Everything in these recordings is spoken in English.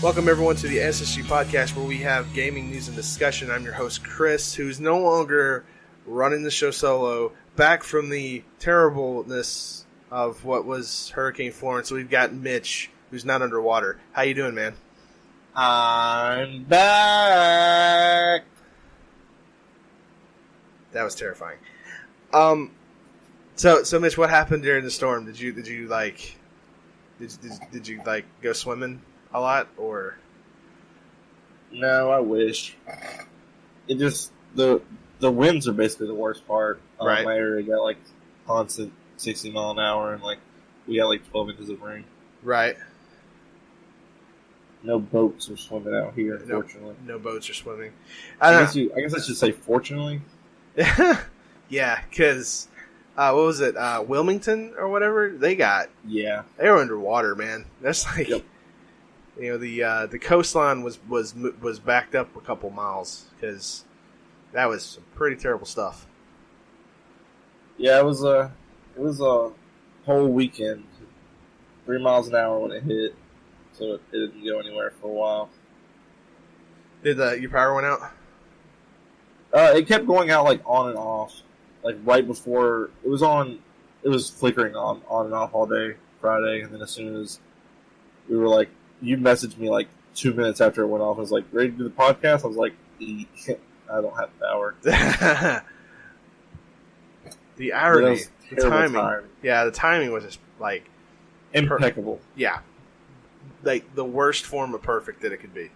Welcome everyone to the SSG podcast where we have gaming news and discussion. I'm your host Chris, who's no longer running the show solo, back from the terribleness of what was Hurricane Florence. We've got Mitch, who's not underwater. How you doing, man? I'm back. That was terrifying. So Mitch, what happened during the storm? Did you go swimming a lot, or? No, I wish. It just the winds are basically the worst part. Right. My area got like constant 60 mile an hour, and like we got like 12 inches of rain. Right. No boats are swimming out here, unfortunately. No boats are swimming. I guess I should say fortunately. Yeah, because what was it? Wilmington or whatever? They were underwater, man. That's like, yep. The coastline was backed up a couple miles because that was some pretty terrible stuff. Yeah, it was a whole weekend, 3 miles an hour when it hit, so it didn't go anywhere for a while. Did your power went out? It kept going out like on and off, like right before it was on. It was flickering on and off all day Friday, and then as soon as we were like, you messaged me like 2 minutes after it went off. I was like, ready to do the podcast. I was like, I don't have power. The irony, the timing. Yeah, the timing was just like impeccable. Yeah, like the worst form of perfect that it could be.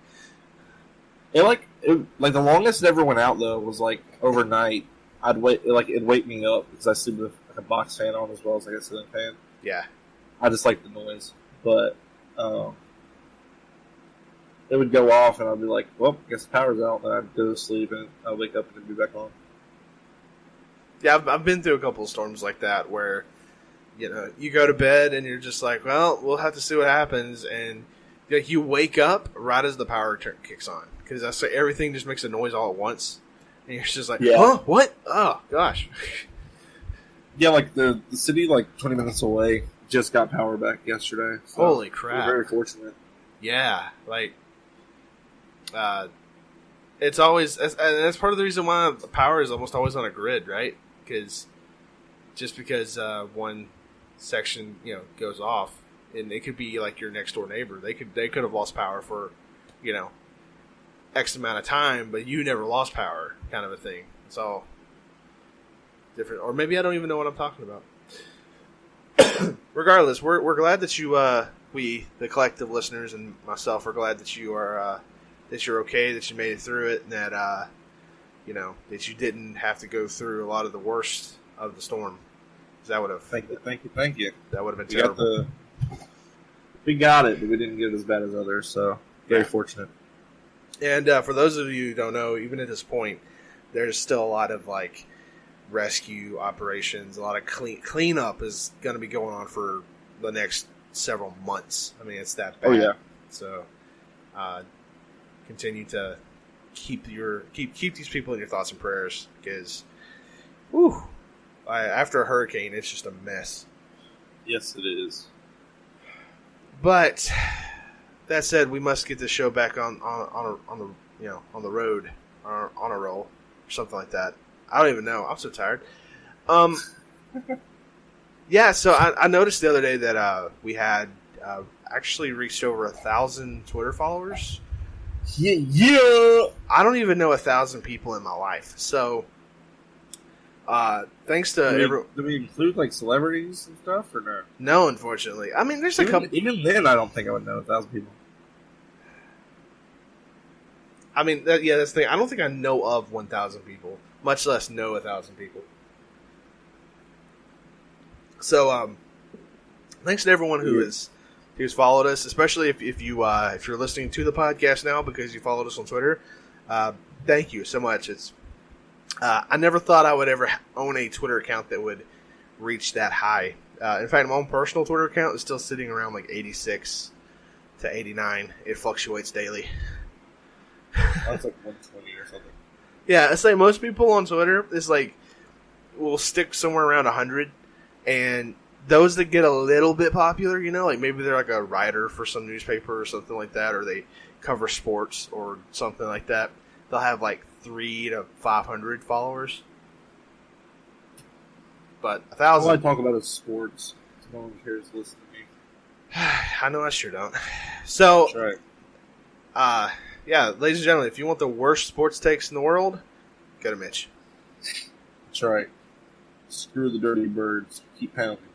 It the longest it ever went out though was like overnight. It'd wake me up because I sleep with like a box fan on as well as like a ceiling fan. Yeah, I just like the noise, but it would go off and I'd be like, well, I guess the power's out, and I'd go to sleep and I'd wake up and it'd be back on. Yeah, I've been through a couple of storms like that where, you go to bed and you're just like, well, we'll have to see what happens, and you wake up right as the power kicks on, because that's like everything just makes a noise all at once, and you're just like, huh, what? Oh gosh. Yeah, like the city like 20 minutes away just got power back yesterday. So holy crap! We're very fortunate. Yeah, like, it's always, and that's part of the reason why the power is almost always on a grid, right? Because one section goes off, and it could be like your next door neighbor. They could have lost power for X amount of time, but you never lost power, kind of a thing. It's all different, or maybe I don't even know what I'm talking about. Regardless, we're glad that you, the collective listeners and myself, are glad that you are that you're okay, that you made it through it, and that that you didn't have to go through a lot of the worst of the storm. That would have thank you. That would have been terrible. We got it, but we didn't get it as bad as others, so very fortunate. And for those of you who don't know, even at this point, there's still a lot of like rescue operations, a lot of cleanup is going to be going on for the next several months. I mean, it's that bad. Oh yeah. So continue to keep these people in your thoughts and prayers, because after a hurricane, it's just a mess. Yes, it is. But that said, we must get this show back on the road, or on a roll, or something like that. I don't even know. I'm so tired. Yeah. So I noticed the other day that we had actually reached over 1,000 Twitter followers. Yeah. I don't even know 1,000 people in my life. So, thanks to do we include like celebrities and stuff or no? No, unfortunately. I mean, there's a couple. Even then, I don't think I would know 1,000 people. I mean, that's the thing. I don't think I know of 1,000 people, much less know 1,000 people. So, thanks to everyone who's followed us, especially if you're listening to the podcast now because you followed us on Twitter. Thank you so much. It's I never thought I would ever own a Twitter account that would reach that high. In fact, my own personal Twitter account is still sitting around like 86 to 89. It fluctuates daily. That's like 120 or something. Yeah, it's like most people on Twitter is like will stick somewhere around 100, and those that get a little bit popular, like maybe they're like a writer for some newspaper or something like that, or they cover sports or something like that, they'll have like 300 to 500 followers. But 1,000. All I talk about is sports. No one cares to listen to me. I know I sure don't. So, That's right. Yeah, ladies and gentlemen, if you want the worst sports takes in the world, go to Mitch. That's right. Screw the dirty birds. Keep pounding.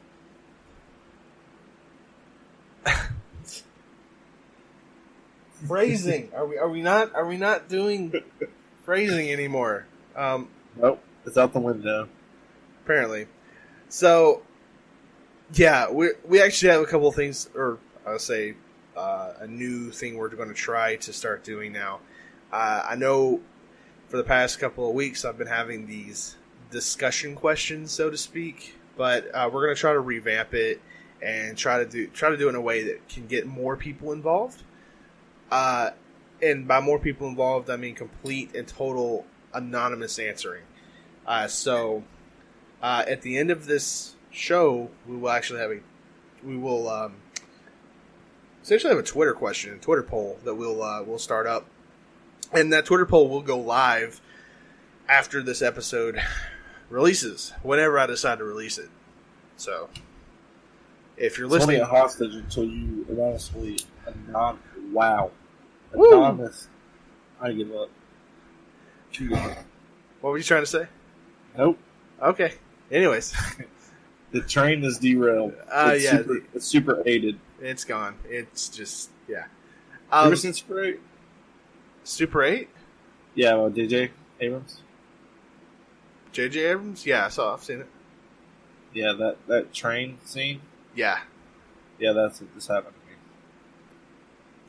Phrasing. Are we not doing phrasing anymore? Nope. It's out the window. Apparently. So, yeah, we actually have a couple of things, or I would say a new thing we're going to try to start doing now. I know for the past couple of weeks I've been having these discussion questions, so to speak, but we're going to try to revamp it and try to do it in a way that can get more people involved. And by more people involved, I mean complete and total anonymous answering. So at the end of this show, we will actually have essentially have a Twitter question, a Twitter poll that we'll start up, and that Twitter poll will go live after this episode releases, whenever I decide to release it. So, if you're listening, It's only a hostage until you anonymously Woo! Anonymous. I give up. What were you trying to say? Nope. Okay. Anyways, The train is derailed. It's super aided. it's gone. It's just You ever seen Super 8? Super 8? Yeah, well, DJ Abrams. J.J. Abrams? Yeah, I've seen it. Yeah, that train scene. Yeah. Yeah, that's what just happened to me.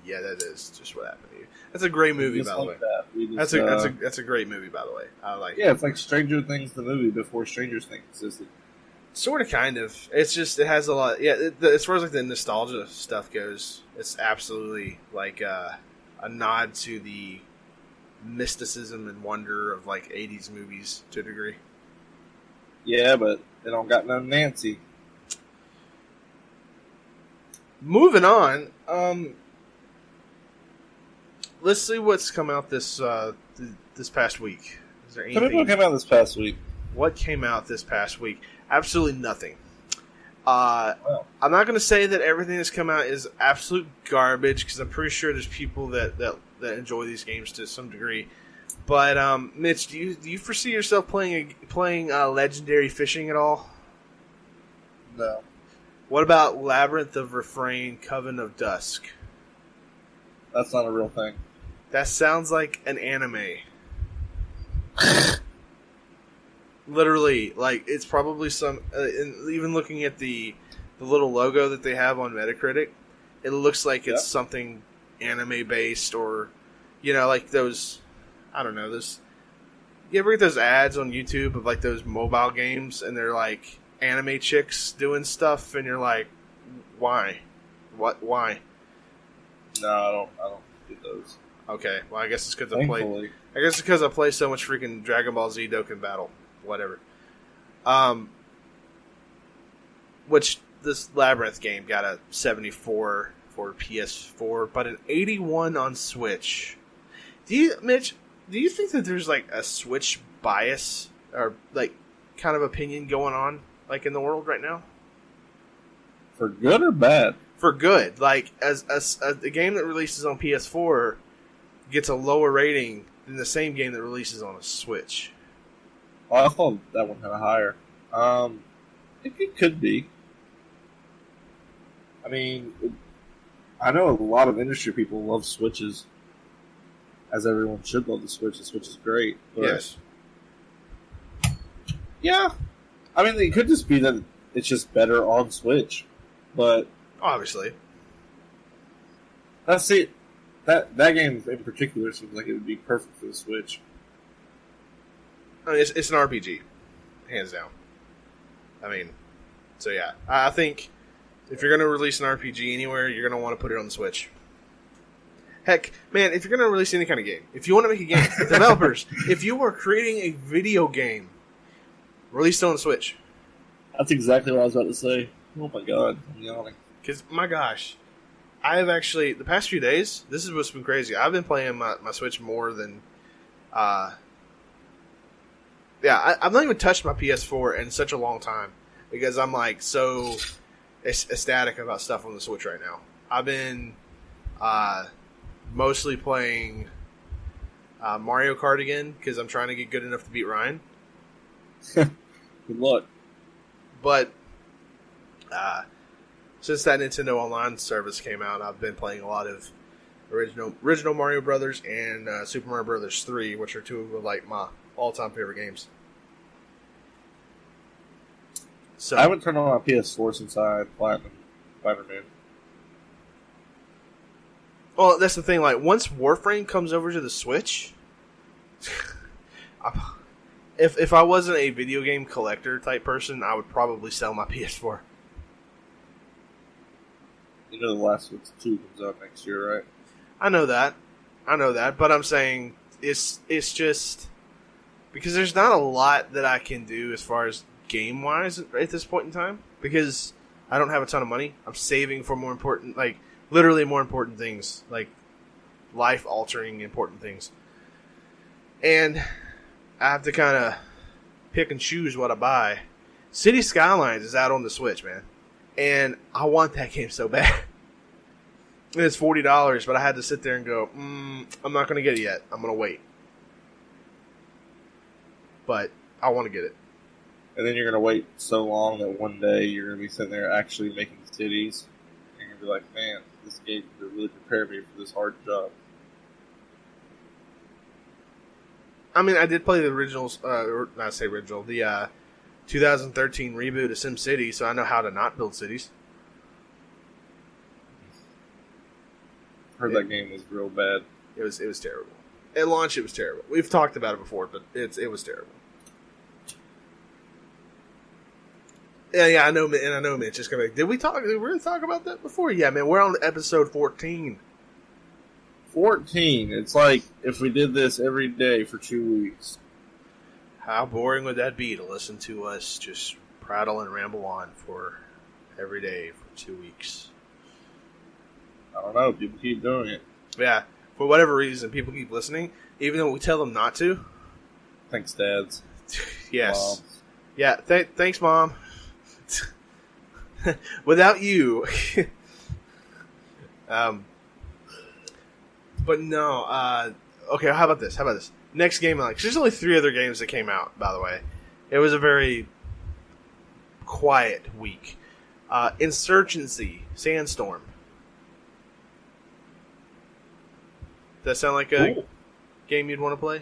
Yeah, that is just what happened to you. That's a great movie, by the way. That's a great movie, by the way. I like it. Yeah, it's like Stranger Things, the movie, before Stranger Things existed. Sort of, kind of. It's just, it has a lot. Yeah, as far as like the nostalgia stuff goes, it's absolutely like a nod to the mysticism and wonder of like 80s movies to a degree. Yeah, but they don't got no Nancy. Moving on, let's see what's come out this past week. Is there What anything? came out this past week? What came out this past week? Absolutely nothing. I'm not going to say that everything that's come out is absolute garbage, because I'm pretty sure there's people that enjoy these games to some degree. But Mitch, do you foresee yourself playing Legendary Fishing at all? No. What about Labyrinth of Refrain, Coven of Dusk? That's not a real thing. That sounds like an anime. Literally, like, it's probably some... and even looking at the little logo that they have on Metacritic, it looks like it's something anime-based, or, like those... I don't know, those... You ever get those ads on YouTube of, like, those mobile games, and they're, like, anime chicks doing stuff, and you're like, why? Why? No, I don't get those. Okay, well, I guess it's because I play so much freaking Dragon Ball Z Dokkan Battle. Whatever. Which this Labyrinth game got a 74 for PS4, but an 81 on Switch. Mitch, do you think that there's like a Switch bias or like kind of opinion going on like in the world right now? For good or bad? For good. Like as the game that releases on PS4 gets a lower rating than the same game that releases on a Switch. Oh, I thought that one had a higher. It could be. I mean, I know a lot of industry people love Switches, as everyone should love the Switch. The Switch is great. But Yes. Yeah. I mean, it could just be that it's just better on Switch. But Obviously. that's it. That game in particular seems like it would be perfect for the Switch. I mean, it's an RPG, hands down. I mean, so yeah. I think if you're going to release an RPG anywhere, you're going to want to put it on the Switch. Heck, man, if you're going to release any kind of game, if you want to make a game, developers, if you are creating a video game, release it on the Switch. That's exactly what I was about to say. Oh my god, I'm yawning. Because, my gosh, I have actually, the past few days, this is what's been crazy. I've been playing my Switch more than, I've not even touched my PS4 in such a long time. Because I'm, like, so ecstatic about stuff on the Switch right now. I've been, mostly playing, Mario Kart again, because I'm trying to get good enough to beat Ryan. Good luck. But, since that Nintendo Online service came out, I've been playing a lot of original Mario Brothers and Super Mario Brothers 3, which are two of like my all-time favorite games. So I haven't turned on my PS4 since I Platinum Spider-Man. Well, that's the thing. Like, once Warframe comes over to the Switch, if I wasn't a video game collector type person, I would probably sell my PS4. You know, The Last of Us 2 comes out next year, right? I know that, but I'm saying it's just because there's not a lot that I can do as far as game wise at this point in time, because I don't have a ton of money. I'm saving for more important, like literally more important things, like life altering important things, and I have to kind of pick and choose what I buy. City Skylines is out on the Switch, man, and I want that game so bad. It's $40, but I had to sit there and go, I'm not going to get it yet. I'm going to wait. But I want to get it. And then you're going to wait so long that one day you're going to be sitting there actually making cities. And you're going to be like, man, this game could really prepare me for this hard job. I mean, I did play the originals, or not say original, the 2013 reboot of SimCity, so I know how to not build cities. Heard that game was real bad. It was terrible. At launch, it was terrible. We've talked about it before, but it was terrible. Yeah, I know, and I know Mitch is coming. Did we really talk about that before? Yeah, man, we're on episode 14. 14. It's like if we did this every day for 2 weeks. How boring would that be to listen to us just prattle and ramble on for every day for 2 weeks? I don't know. People keep doing it. Yeah, for whatever reason, people keep listening, even though we tell them not to. Thanks, dads. Yes. Moms. Yeah, thanks, Mom. Without you. But no, okay, how about this? Next game, like, there's only 3 other games that came out, by the way. It was a very quiet week. Insurgency, Sandstorm. Does that sound like a game you'd want to play?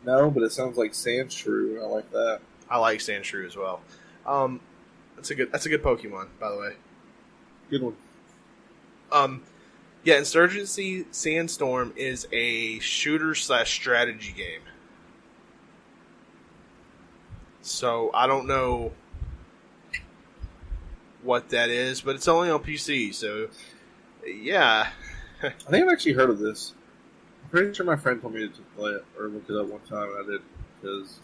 No, but it sounds like Sand Shrew. I like that. I like Sand Shrew as well. That's a good Pokemon, by the way. Good one. Yeah, Insurgency Sandstorm is a shooter/strategy game. So I don't know what that is, but it's only on PC. So yeah, I think I've actually heard of this. I'm pretty sure my friend told me to play it or look it up one time, and I did because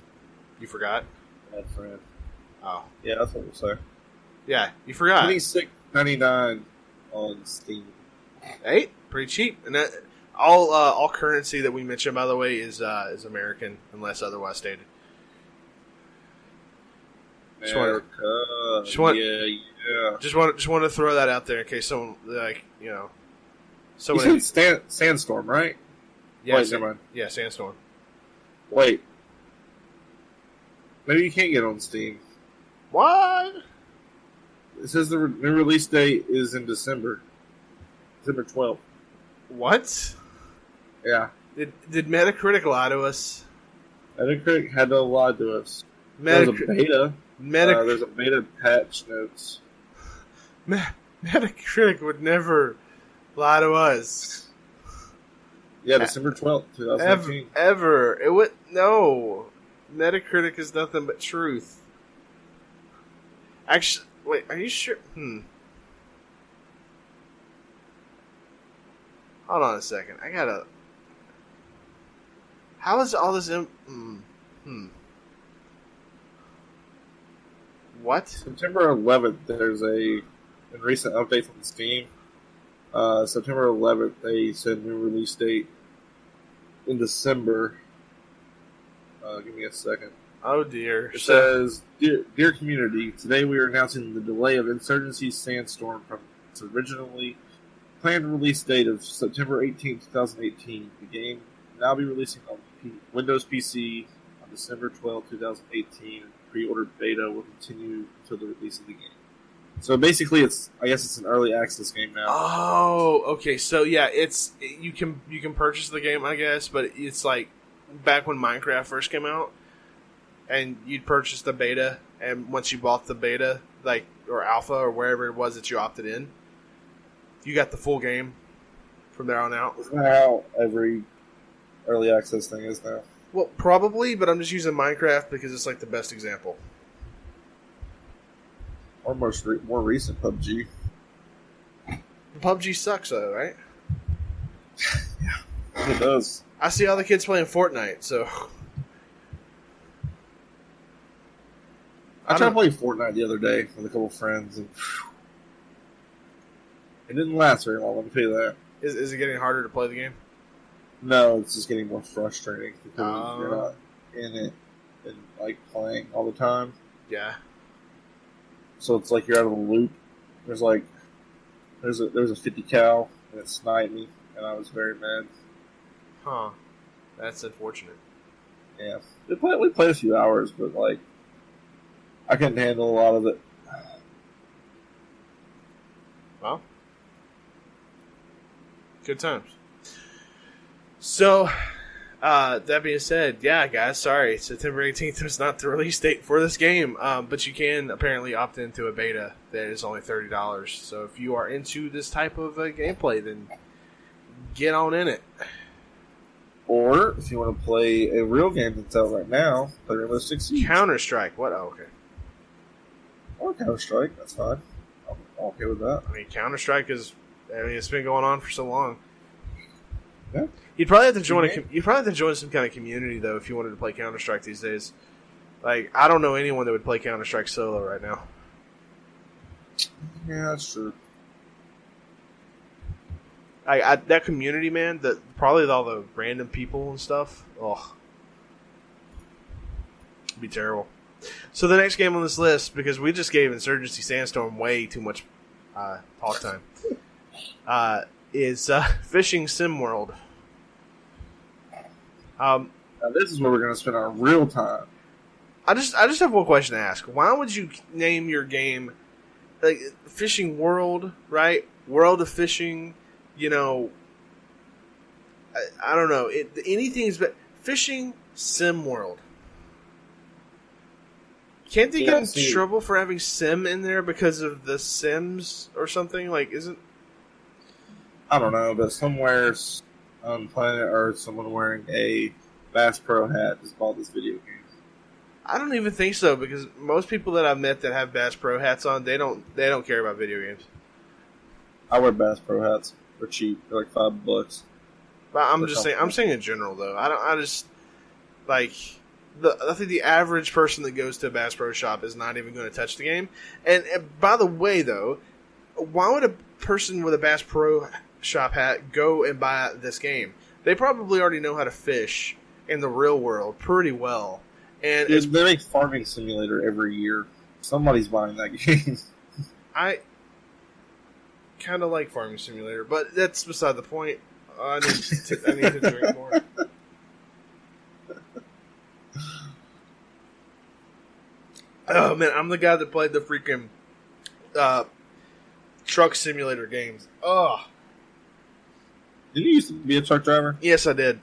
you forgot. I had a friend. Oh, yeah, that's what we'll say. Yeah, you forgot. $26.99 on Steam. Hey, pretty cheap, and that all currency that we mentioned, by the way, is American unless otherwise stated. America. Just want to throw that out there in case someone someone. You said Sandstorm, right? Yeah, wait, never mind. Yeah, Sandstorm. Wait, maybe you can't get it on Steam. What? It says the new release date is in December 12th. What? Yeah. Did Metacritic lie to us? Metacritic had to lie to us. There's a beta. There's a beta patch notes. Metacritic would never lie to us. Yeah, December 12th, 2018. Ever. It would no. Metacritic is nothing but truth. Actually, wait, are you sure? Hold on a second. I gotta. How is all this? What? September 11th, there's in recent updates on Steam. September 11th, they said new release date in December. Give me a second. Oh dear. It says, Dear community, today we are announcing the delay of Insurgency Sandstorm from its originally planned release date of September 18, 2018. The game will now be releasing on Windows PC on December 12, 2018. Pre-order beta will continue until the release of the game. So basically, I guess it's an early access game now. Oh, okay. So yeah, you can purchase the game, I guess, but it's like back when Minecraft first came out, and you'd purchase the beta, and once you bought the beta, like or alpha or wherever it was that you opted in, you got the full game from there on out. Isn't that how every early access thing is now? Well, probably, but I'm just using Minecraft because it's like the best example. Or more recent PUBG. PUBG sucks though, right? Yeah, it does. I see all the kids playing Fortnite, so I tried to play Fortnite the other day with a couple friends, and it didn't last very long. Let me tell you that. Is it getting harder to play the game? No, it's just getting more frustrating because you're not in it and like playing all the time. Yeah. So it's like you're out of the loop. There's a 50 cal and it sniped me, and I was very mad. Huh. That's unfortunate. Yeah, we played a few hours, but like I couldn't handle a lot of it. Well, good times. So, that being said, yeah, guys, sorry, September 18th was not the release date for this game, but you can apparently opt into a beta that is only $30. So if you are into this type of gameplay, then get on in it. Or if you want to play a real game that's out right now, play Rainbow Six Siege. Counter-Strike, what? Oh, okay. Or Counter-Strike, that's fine. I'm okay with that. I mean, Counter-Strike it's been going on for so long. Yeah. You'd probably have to join you'd probably have to join some kind of community though if you wanted to play Counter-Strike these days. Like, I don't know anyone that would play Counter-Strike solo right now. Yeah, that's true. That community, man, probably with all the random people and stuff, it'd be terrible. So the next game on this list, because we just gave Insurgency Sandstorm way too much talk time, is Fishing Sim World. Now this is where we're going to spend our real time. I just have one question to ask. Why would you name your game like Fishing World, right? World of Fishing, you know. I don't know. Anything's but Fishing Sim World. Can't they get in trouble for having sim in there because of the Sims or something? Like, isn't... I don't know, but somewhere on planet Earth, someone wearing a Bass Pro hat just bought this video game. I don't even think so, because most people that I've met that have Bass Pro hats on, they don't care about video games. I wear Bass Pro hats. They're cheap. They're like $5. But I'm saying in general though. I think the average person that goes to a Bass Pro shop is not even going to touch the game. And by the way, though, why would a person with a Bass Pro shop hat go and buy this game? They probably already know how to fish in the real world pretty well. And they make Farming Simulator every year. Somebody's buying that game. I kind of like Farming Simulator, but that's beside the point. I need to drink more. Oh man, I'm the guy that played the freaking truck simulator games. Oh, Did you used to be a truck driver? yes, I did.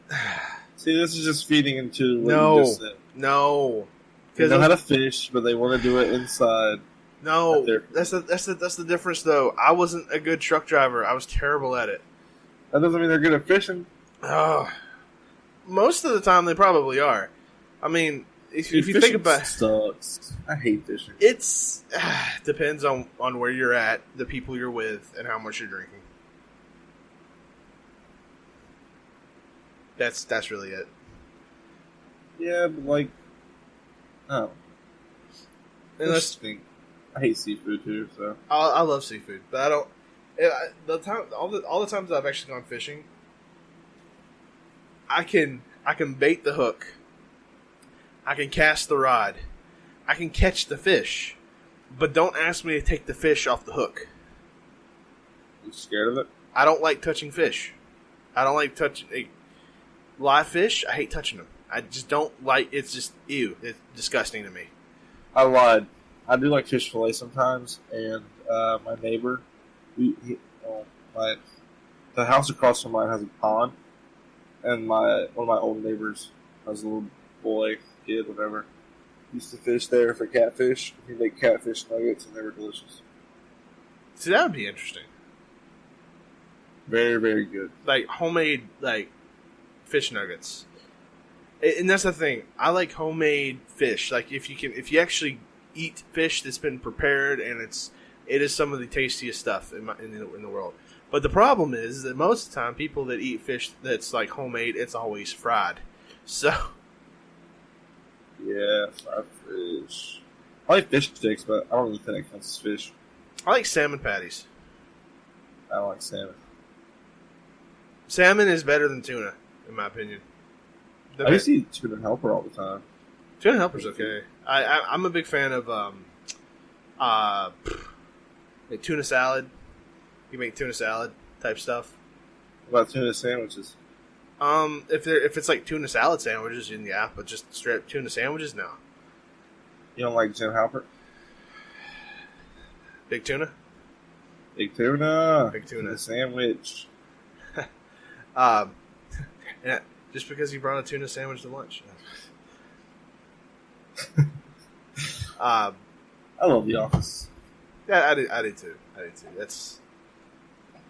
See, this is just feeding into what you just said. No, They know how to fish, but they want to do it inside. No, that's the difference, though. I wasn't a good truck driver. I was terrible at it. That doesn't mean they're good at fishing. Most of the time, they probably are. I mean, if you think about it, sucks. I hate fishing. It's depends on where you're at, the people you're with, and how much you're drinking. That's really it. Yeah, but like, oh. Unless I hate seafood too. So I love seafood, but I don't. All the times I've actually gone fishing, I can bait the hook, I can cast the rod, I can catch the fish, but don't ask me to take the fish off the hook. you scared of it? I don't like touching fish. I don't like touching live fish. I hate touching them. I just don't like. It's just ew. It's disgusting to me. I lied. I do like fish fillet sometimes, and my neighbor, the house across from mine has a pond, and one of my old neighbors has a little boy, kid, whatever, used to fish there for catfish. He made catfish nuggets, and they were delicious. See, that would be interesting. Very, very good. Like homemade, like fish nuggets. And that's the thing. I like homemade fish. Like if you actually eat fish that's been prepared, and it is some of the tastiest stuff in the world. But the problem is that most of the time, people that eat fish that's like homemade, it's always fried. So yeah, fried fish. I like fish sticks, but I don't really think it counts as fish. I like salmon patties. I don't like salmon. Salmon is better than tuna, in my opinion. I used to eat tuna helper all the time. Tuna helper's okay. I'm a big fan of tuna salad. You make tuna salad type stuff. What about tuna sandwiches? If it's like tuna salad sandwiches, yeah, but just straight up tuna sandwiches, no. You don't like Jim Halpert? Big tuna? Big tuna. Big tuna. Tuna sandwich. Yeah, just because you brought a tuna sandwich to lunch. I love The Office. Yeah, I did too.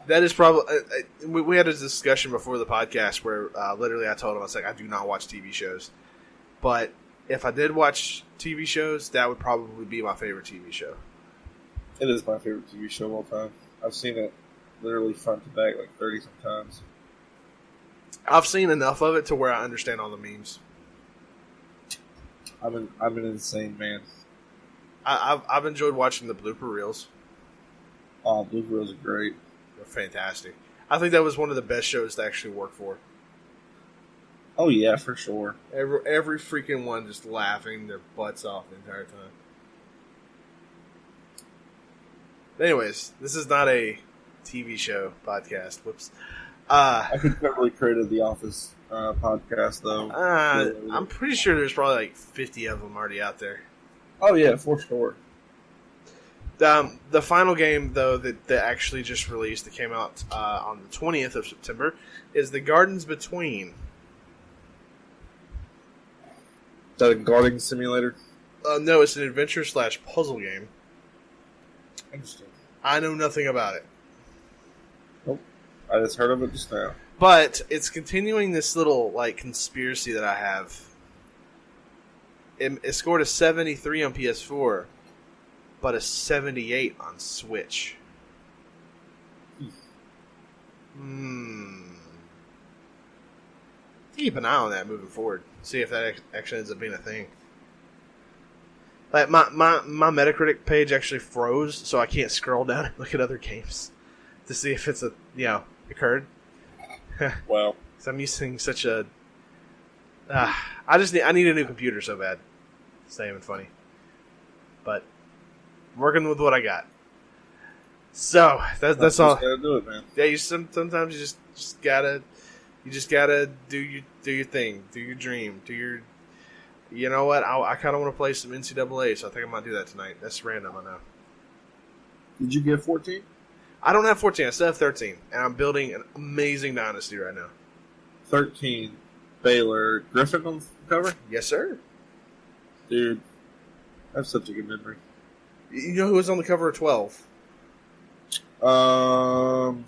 That is probably. We had a discussion before the podcast where literally I told him, I was like, I do not watch TV shows, but if I did watch TV shows, that would probably be my favorite TV show. It is my favorite TV show of all time. I've seen it literally front to back like 30 sometimes. I've seen enough of it to where I understand all the memes. I'm an insane man. I've enjoyed watching the blooper reels. Oh, blooper reels are great. They're fantastic. I think that was one of the best shows to actually work for. Oh yeah, for sure. Every freaking one just laughing their butts off the entire time. Anyways, this is not a TV show podcast. Whoops. I could probably created The Office podcast though. I'm pretty sure there's probably like 50 of them already out there. Oh yeah, for sure. The final game though that actually just released, that came out on the 20th of September, is The Gardens Between. Is that a gardening simulator? No, it's an adventure/puzzle game. Interesting. I know nothing about it. Nope. I just heard of it just now. But it's continuing this little like conspiracy that I have. It scored a 73 on PS4, but a 78 on Switch. Keep an eye on that moving forward. See if that actually ends up being a thing. Like my Metacritic page actually froze, so I can't scroll down and look at other games to see if it's occurred. Wow. So I'm using such a. I need a new computer so bad. It's not even funny, but working with what I got. So that's all. Gotta do it, man. Yeah, sometimes you just gotta do your thing, do your dream, do your. You know what? I kind of want to play some NCAA, so I think I might do that tonight. That's random, I know. Did you get 14? I don't have 14. I still have 13, and I'm building an amazing dynasty right now. 13. Baylor. Griffin on the cover? Yes, sir. Dude, I have such a good memory. You know who was on the cover of 12? I'm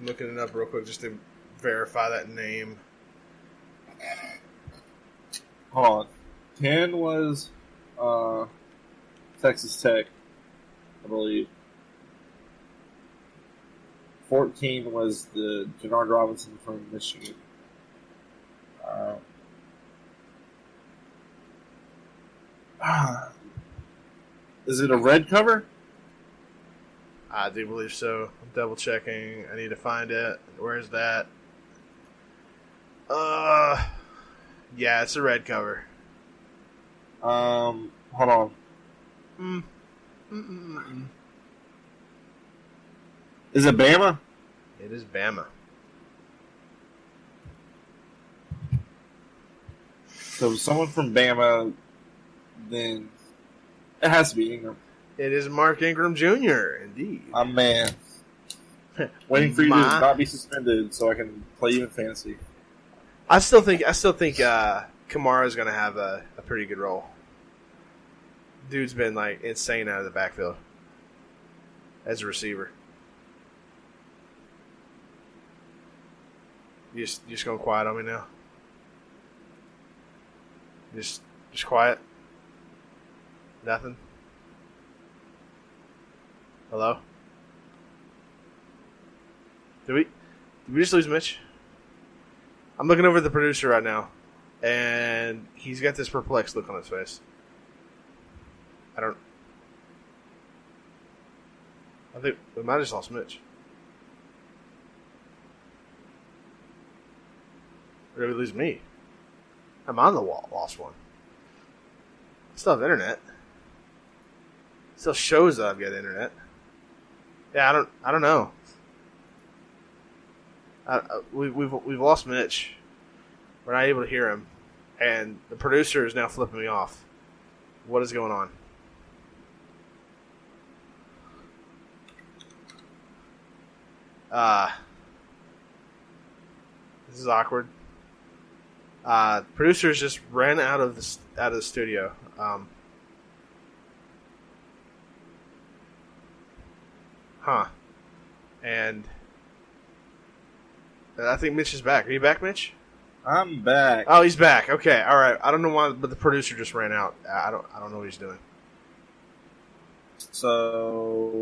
looking it up real quick just to verify that name. Hold on. 10 was Texas Tech, I believe. 14 was the Denard Robinson from Michigan. Is it a red cover? I do believe so. I'm double checking. I need to find it. Where's that? Yeah, it's a red cover. Hold on. Is it Bama? It is Bama. So someone from Bama, then it has to be Ingram. It is Mark Ingram Jr., indeed. My man. Waiting for you to not be suspended so I can play you in fantasy. I still think Kamara is going to have a pretty good role. Dude's been like insane out of the backfield as a receiver. You just going quiet on me now? Just quiet? Nothing? Hello? Did we just lose Mitch? I'm looking over at the producer right now, and he's got this perplexed look on his face. I think we might have just lost Mitch. Or did we lose me? I'm on the wall. Lost one. I still have internet. Still shows that I've got internet. Yeah, I don't know. We've lost Mitch. We're not able to hear him, and the producer is now flipping me off. What is going on? This is awkward. Producers just ran out of the studio. And I think Mitch is back. Are you back, Mitch? I'm back. Oh, he's back. Okay, all right. I don't know why, but the producer just ran out. I don't know what he's doing. So,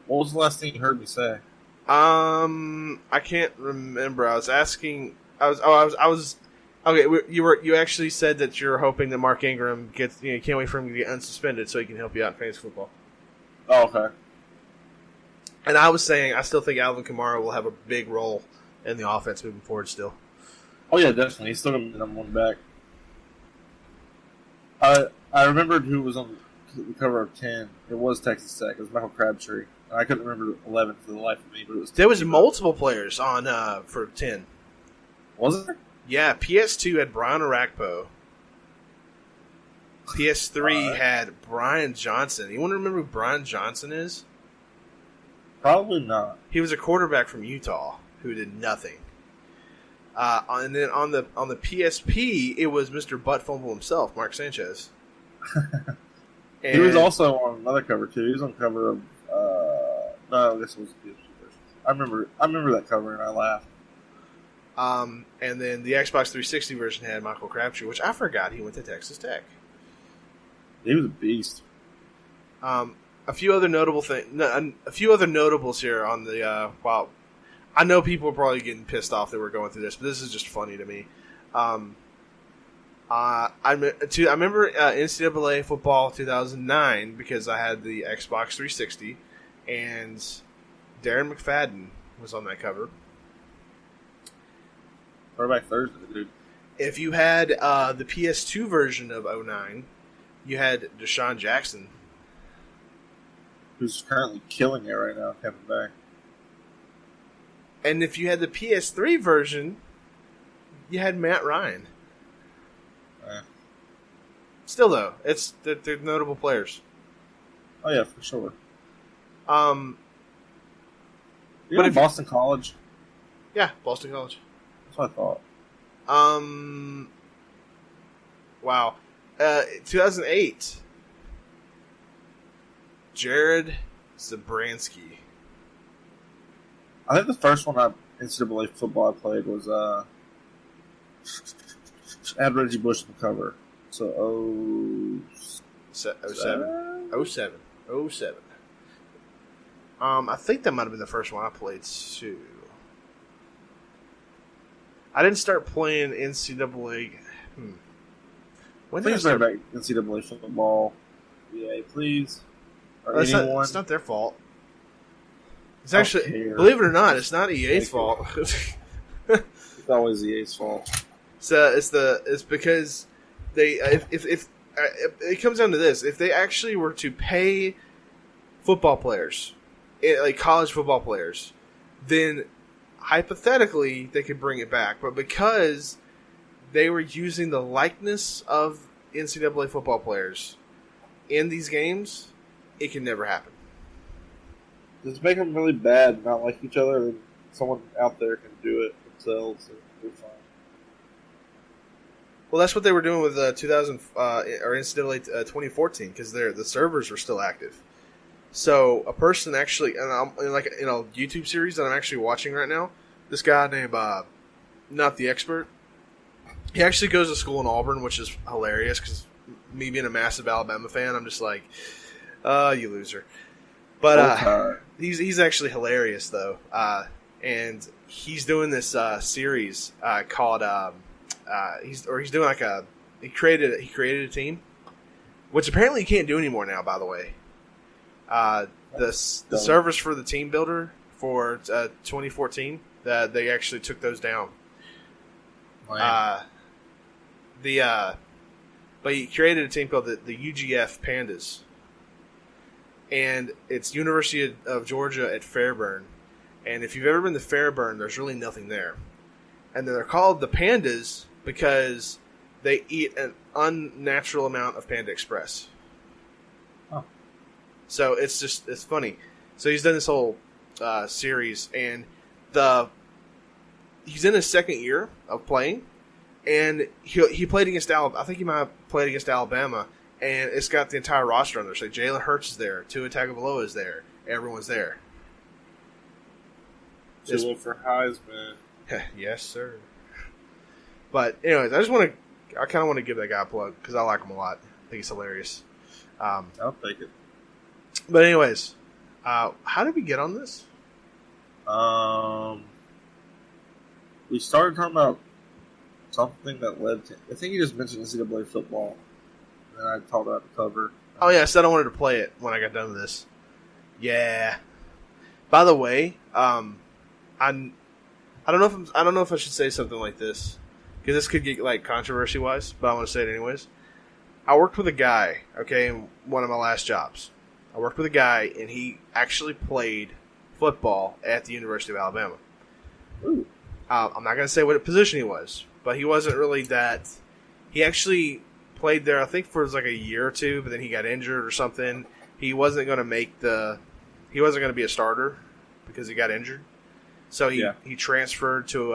what was the last thing you heard me say? I can't remember. I was asking. Okay, you actually said that you're hoping that Mark Ingram gets. You can't wait for him to get unsuspended so he can help you out in fantasy football. Oh, okay. And I was saying I still think Alvin Kamara will have a big role in the offense moving forward. Still. Oh yeah, definitely. He's still going to be the number one back. I remembered who was on the cover of 10. It was Texas Tech. It was Michael Crabtree. I couldn't remember 11 for the life of me, but it was. There was multiple players on for 10. Was there? Yeah, PS2 had Brian Orakpo. PS3 had Brian Johnson. Anyone remember who Brian Johnson is? Probably not. He was a quarterback from Utah who did nothing. And then on the PSP, it was Mr. Butt Fumble himself, Mark Sanchez. He was also on another cover too. He was on cover of. No, this was the PSP version. I remember that cover, and I laughed. And then the Xbox 360 version had Michael Crabtree, which I forgot he went to Texas Tech. He was a beast. A few other notables here on the. Well, I know people are probably getting pissed off that we're going through this, but this is just funny to me. I remember NCAA football 2009 because I had the Xbox 360, and Darren McFadden was on that cover. Throwback Thursday, dude. If you had the PS2 version of 09, you had Deshaun Jackson, who's currently killing it right now, coming back. And if you had the PS3 version, you had Matt Ryan. Still, though, they're notable players. Oh yeah, for sure. But if Boston College. Yeah, Boston College. That's what I thought. Wow. 2008. Jared Zabransky. I think the first one NCAA football I played was had Reggie Bush on the cover. So 07. I think that might have been the first one I played too. I didn't start playing NCAA. When did I Please bring start? back NCAA football. Yeah, please. Or It's anyone. not their fault. It's I don't actually, care. believe it or not, it's not EA's Thank you. fault. It's always the A's fault. It's because they if it comes down to this, if they actually were to pay football players, like college football players, then hypothetically they could bring it back. But because they were using the likeness of NCAA football players in these games, it can never happen. Just make them really bad and not like each other, then someone out there can do it themselves and they're fine. Well, that's what they were doing with 2000 or NCAA 2014 because the servers were still active. So a person actually, and I'm in like in a YouTube series that I'm actually watching right now. This guy named Not the Expert. He actually goes to school in Auburn, which is hilarious because me being a massive Alabama fan, I'm just like, you loser. But he's actually hilarious though, and he's doing this series called he's doing like he created a team, which apparently you can't do anymore now. By the way, the servers for the team builder for 2014 that they actually took those down. Lame. But he created a team called the UGF Pandas. And it's University of Georgia at Fairburn. And if you've ever been to Fairburn, there's really nothing there. And they're called the Pandas because they eat an unnatural amount of Panda Express. Oh. So it's funny. So he's done this whole series, and he's in his second year of playing, and he played against Alabama. I think he might have played against Alabama. And it's got the entire roster on there. So Jalen Hurts is there. Tua Tagovailoa is there. Everyone's there. Tua for Heisman. Yes, sir. But anyways, I kind of want to give that guy a plug because I like him a lot. I think he's hilarious. I'll take it. But anyways, how did we get on this? We started talking about something that led to. I think you just mentioned NCAA football. And I talked about the cover. Oh yeah, I said I wanted to play it when I got done with this. Yeah. By the way, I don't know if I should say something like this because this could get like controversy wise, but I want to say it anyways. I worked with a guy, okay, in one of my last jobs. I worked with a guy, and he actually played football at the University of Alabama. Ooh. I'm not going to say what position he was, but he wasn't really that. He actually played there, I think, for like a year or two, but then he got injured or something. He wasn't going to be a starter because he got injured. So he transferred to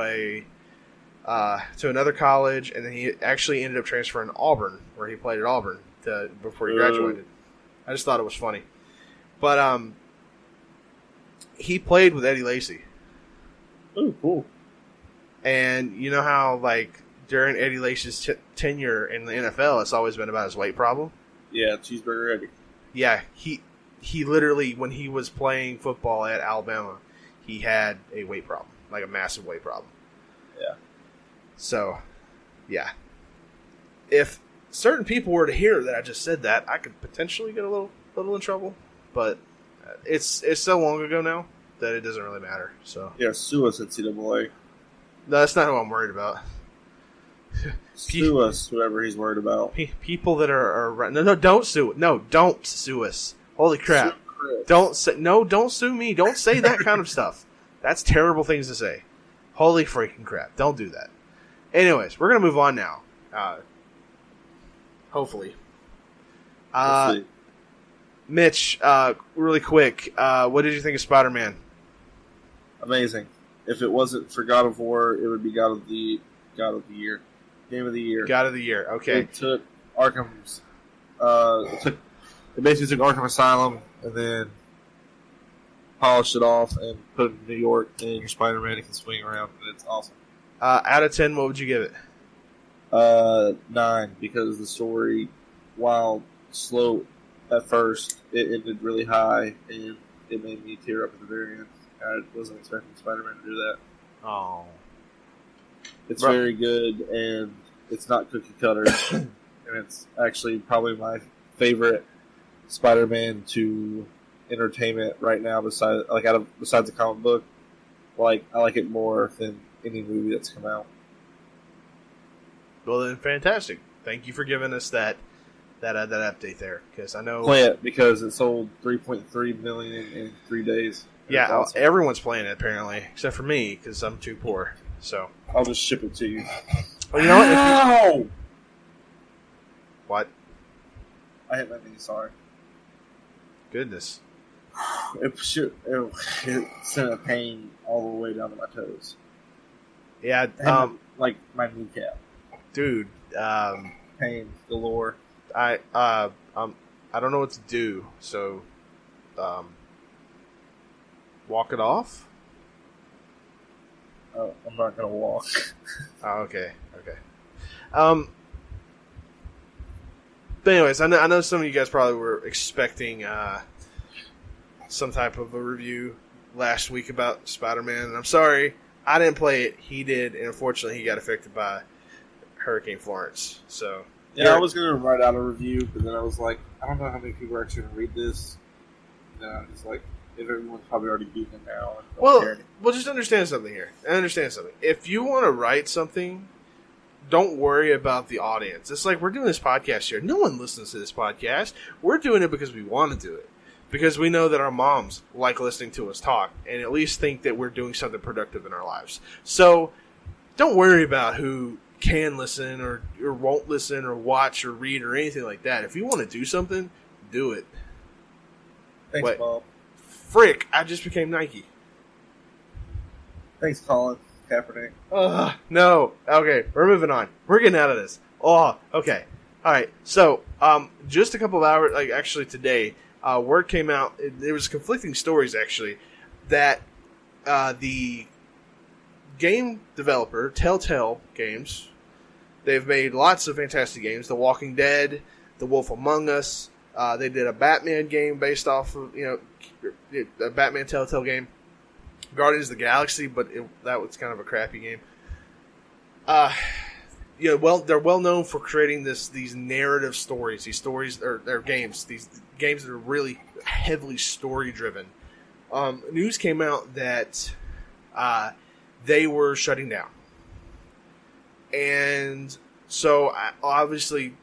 another college, and then he actually ended up transferring to Auburn, where he played at Auburn before he graduated. I just thought it was funny. But he played with Eddie Lacy. Oh, cool. And you know how, like, during Eddie Lacy's tenure in the NFL, it's always been about his weight problem? Yeah, Cheeseburger Eddie. Yeah, he literally, when he was playing football at Alabama, he had a weight problem, like a massive weight problem. Yeah. So, yeah. If certain people were to hear that I just said that, I could potentially get a little in trouble. But it's so long ago now that it doesn't really matter. So yeah, sue us, NCAA. No, that's not who I'm worried about. Sue us, whoever he's worried about. People that are no, don't sue. No, don't sue us. Holy crap! Don't sue me. Don't say that kind of stuff. That's terrible things to say. Holy freaking crap! Don't do that. Anyways, we're gonna move on now. Hopefully. We'll see. Mitch, really quick, what did you think of Spider-Man? Amazing. If it wasn't for God of War, it would be God of the Year. Game of the Year. God of the Year, okay. It took Arkham's it basically took Arkham Asylum and then polished it off and put it in New York, and your Spider-Man can swing around, and it's awesome. Out of 10, what would you give it? 9, because the story, while slow at first, it ended really high, and it made me tear up at the very end. I wasn't expecting Spider-Man to do that. Oh, it's very good, and it's not cookie cutter, and it's actually probably my favorite Spider-Man to entertainment right now. Besides the comic book, I like it more than any movie that's come out. Well, then, fantastic. Thank you for giving us that update there, because I know play it because it sold 3.3 million in 3 days. Yeah, awesome. Everyone's playing it apparently, except for me because I'm too poor. So I'll just ship it to you. Well, you know what? Ow! What? I hit my knee. Sorry. Goodness. It sent a pain all the way down to my toes. Yeah. Like my kneecap. Dude. Pain galore. I don't know what to do. So, walk it off. Oh, I'm not gonna walk. Oh, okay. But anyways, I know some of you guys probably were expecting some type of a review last week about Spider-Man, and I'm sorry, I didn't play it. He did, and unfortunately, he got affected by Hurricane Florence. So yeah, I was gonna write out a review, but then I was like, I don't know how many people are actually gonna read this. And I was like, if everyone's probably already beaten it now. Well, just understand something here. If you want to write something, don't worry about the audience. It's like we're doing this podcast here. No one listens to this podcast. We're doing it because we want to do it. Because we know that our moms like listening to us talk and at least think that we're doing something productive in our lives. So don't worry about who can listen or won't listen or watch or read or anything like that. If you want to do something, do it. Thanks, Bob. Frick, I just became Nike. Thanks, Colin Kaepernick. No. Okay, we're moving on. We're getting out of this. Oh, okay. All right. So, just a couple of hours, actually today, word came out. There was conflicting stories, actually, that the game developer, Telltale Games, they've made lots of fantastic games. The Walking Dead, The Wolf Among Us. They did a Batman game based off of, a Batman Telltale game. Guardians of the Galaxy, but that was kind of a crappy game. They're well known for creating these narrative stories. These stories, or games. These games that are really heavily story driven. News came out that they were shutting down, and so obviously,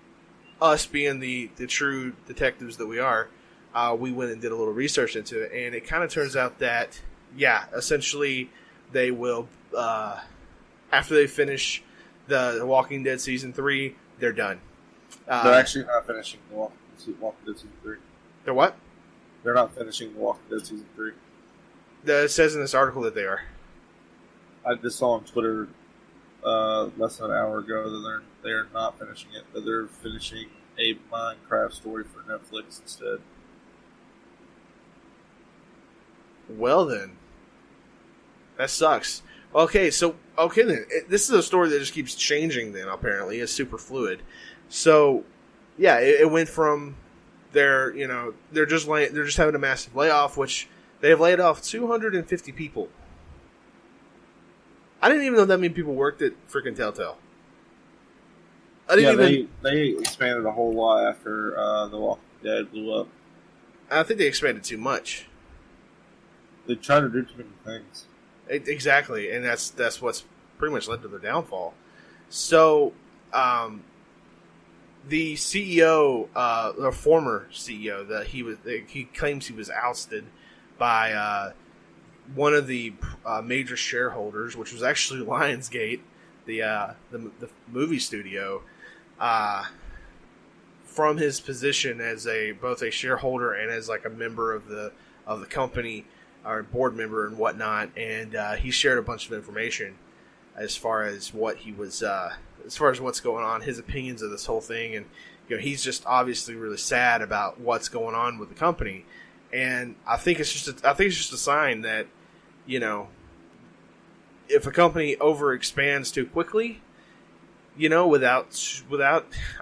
us being the true detectives that we are, we went and did a little research into it, and it kind of turns out that, yeah, essentially they will, after they finish the Walking Dead Season 3, they're done. They're actually not finishing the Walking Dead Season 3. They're what? They're not finishing the Walking Dead Season 3. It says in this article that they are. I just saw on Twitter less than an hour ago that they're not finishing it, but they're finishing a Minecraft story for Netflix instead. Well then, that sucks. Okay then. This is a story that just keeps changing. Then apparently, it's super fluid. So, yeah, it went from they're just having a massive layoff, which they have laid off 250 people. I didn't even know that many people worked at freaking Telltale. They expanded a whole lot after The Walking Dead blew up. I think they expanded too much. They tried to do too many things. Exactly, and that's what's pretty much led to their downfall. So, the CEO, the former CEO, he claims he was ousted by one of the major shareholders, which was actually Lionsgate, the movie studio, from his position as both a shareholder and as like a member of the company, or board member and whatnot. And he shared a bunch of information as far as what he was, as far as what's going on, his opinions of this whole thing, and he's just obviously really sad about what's going on with the company. And I think it's just a sign that, if a company overexpands too quickly, without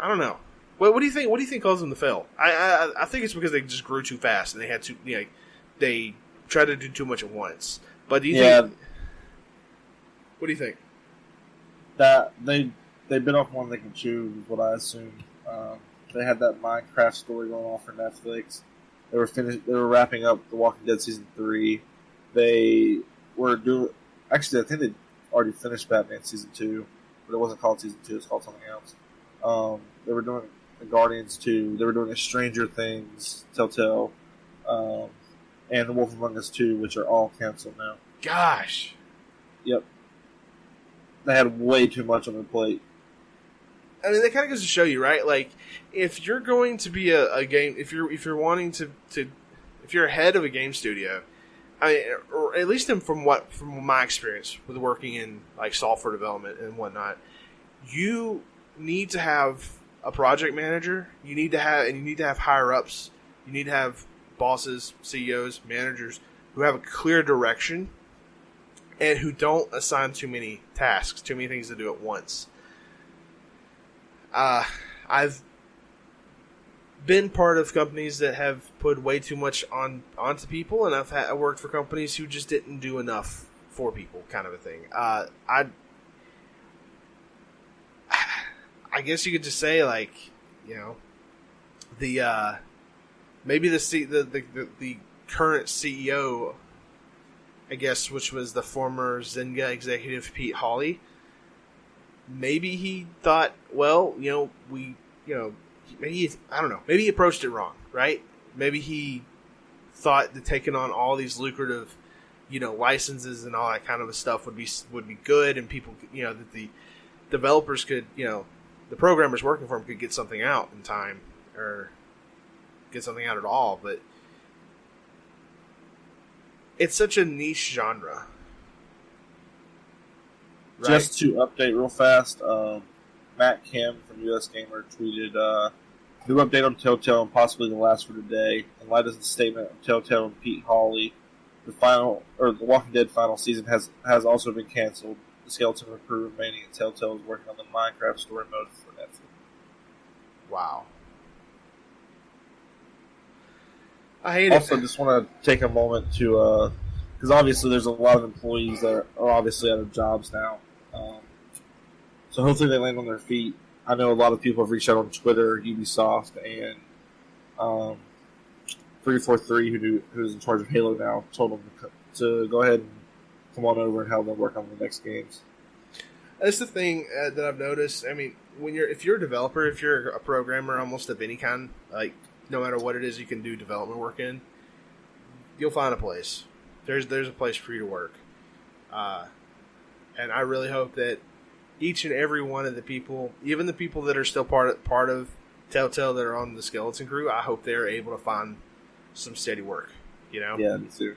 I don't know. What do you think? What do you think caused them to fail? I think it's because they just grew too fast and they had they try to do too much at once. But do you think? What do you think? That they bit off more than they can chew, is what I assume. They had that Minecraft story going on for Netflix. They were wrapping up The Walking Dead season 3. They were doing. Actually, I think they already finished Batman season 2, but it wasn't called season 2. It's called something else. They were doing the Guardians 2. They were doing a Stranger Things, Telltale, and The Wolf Among Us 2, which are all canceled now. Gosh. Yep. They had way too much on their plate. I mean, that kind of goes to show you, right? Like, if you're going to be a game, if you're wanting to, if you're head of a game studio, I mean, or at least from my experience with working in like software development and whatnot, you need to have a project manager. You need to have higher ups. You need to have bosses, CEOs, managers who have a clear direction and who don't assign too many tasks, too many things to do at once. I've been part of companies that have put way too much onto people, and I worked for companies who just didn't do enough for people, kind of a thing. I guess you could just say, like, you know, maybe the current CEO, I guess, which was the former Zynga executive Pete Hawley. Maybe he thought, well, maybe I don't know. Maybe he approached it wrong, right? Maybe he thought that taking on all these lucrative, licenses and all that kind of stuff would be good, and people, that the developers could, the programmers working for him could get something out in time, or get something out at all. But it's such a niche genre. Right. Just to update real fast, Matt Kim from US Gamer tweeted, new update on Telltale and possibly the last for today. In light of the statement of Telltale and Pete Hawley, the Walking Dead final season has also been canceled. The skeleton crew remaining at Telltale is working on the Minecraft story mode for Netflix. Wow. I hate it. Also, just want to take a moment to, because obviously there's a lot of employees that are obviously out of jobs now. So hopefully they land on their feet. I know a lot of people have reached out on Twitter, Ubisoft, and 343, who's in charge of Halo now, told them to go ahead and come on over and help them work on the next games. That's the thing that I've noticed. I mean, if you're a developer, if you're a programmer, almost of any kind, like no matter what it is you can do development work in, you'll find a place. There's a place for you to work, and I really hope that each and every one of the people, even the people that are still part of Telltale that are on the skeleton crew, I hope they're able to find some steady work. Yeah, me too.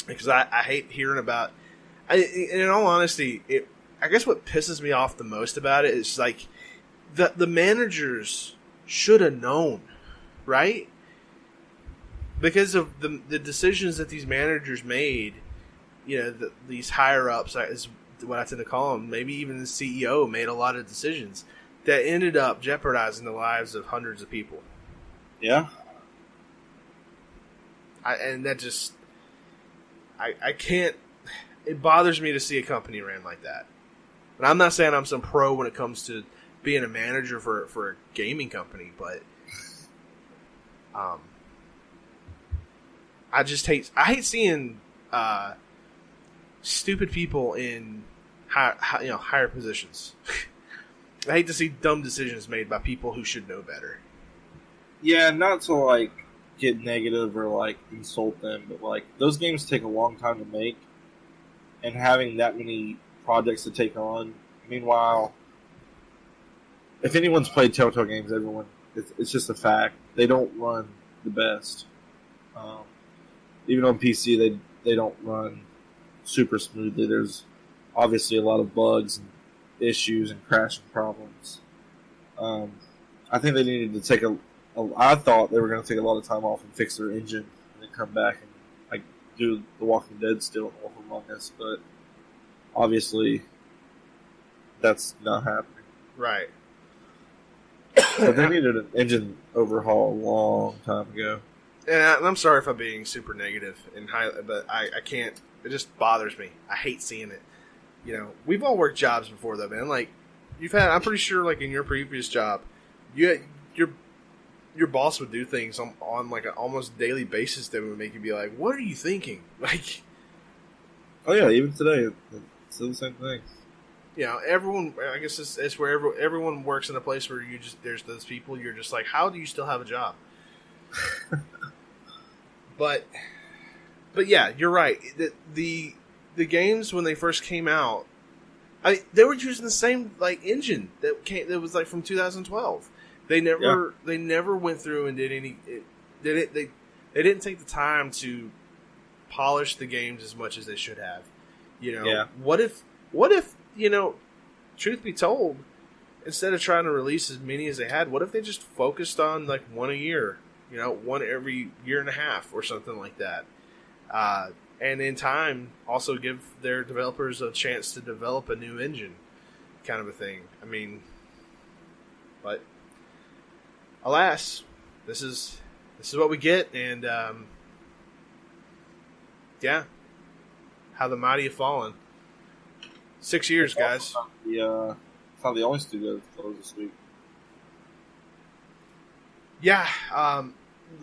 Because I hate hearing about. In all honesty, I guess what pisses me off the most about it is like the managers should have known, right? Because of the decisions that these managers made, these higher ups is what I tend to call them. Maybe even the CEO made a lot of decisions that ended up jeopardizing the lives of hundreds of people. Yeah. I can't. It bothers me to see a company ran like that. And I'm not saying I'm some pro when it comes to being a manager for a gaming company, but I hate seeing stupid people in higher positions. I hate to see dumb decisions made by people who should know better. Yeah, not to get negative or insult them, but those games take a long time to make, and having that many projects to take on. Meanwhile, if anyone's played Telltale games, it's just a fact. They don't run the best. Even on PC, they don't run super smoothly. There's obviously a lot of bugs and issues and crashing problems. I think they needed to take I thought they were going to take a lot of time off and fix their engine and then come back and do The Walking Dead still in Wolf Among Us, but obviously that's not happening. Right. But they needed an engine overhaul a long time ago. And I'm sorry if I'm being super negative and high, but I can't. It just bothers me. I hate seeing it. You know, we've all worked jobs before, though, man. Like, you've had. I'm pretty sure, like in your previous job, your boss would do things on like an almost daily basis that would make you be like, "What are you thinking?" Like, oh yeah, even today, it's still the same thing. You know, everyone. I guess it's where everyone works in a place where there's those people. You're just like, how do you still have a job? But yeah, you're right. The games when they first came out, they were using the same like engine that was like from 2012. They never went through and did any. They didn't take the time to polish the games as much as they should have. You know, what if you know? Truth be told, instead of trying to release as many as they had, what if they just focused on like one a year? You know, one every year and a half or something like that. And in time, also give their developers a chance to develop a new engine, kind of a thing. I mean, but alas, this is what we get, and yeah, how the mighty have fallen. 6 years, guys. It's not the only studio that's closed this week. Yeah,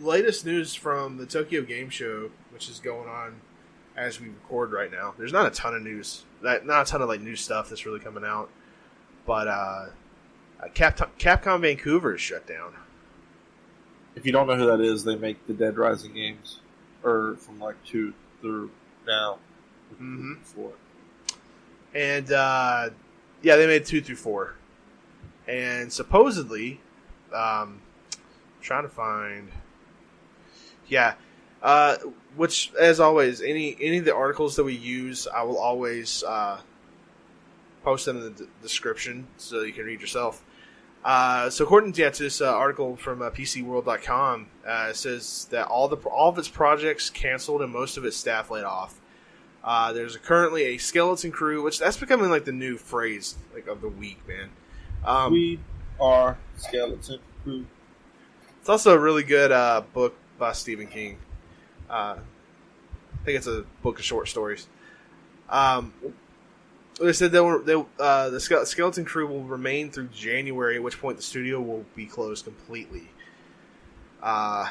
latest news from the Tokyo Game Show, which is going on as we record right now. There's not a ton of news, not a ton of like new stuff that's really coming out, but Capcom Vancouver is shut down. If you don't know who that is, they make the Dead Rising games, or from like 2 through now. Mm-hmm. 4. And yeah, they made 2 through 4, and supposedly, trying to find, which as always, any of the articles that we use, I will always post them in the description so you can read yourself. So according to this article from PCWorld.com, it says that all of its projects canceled and most of its staff laid off. There's currently a skeleton crew, which that's becoming like the new phrase like of the week, man. We are skeleton crew. It's also a really good book by Stephen King. I think it's a book of short stories. They said the skeleton crew will remain through January, at which point the studio will be closed completely. Yeah,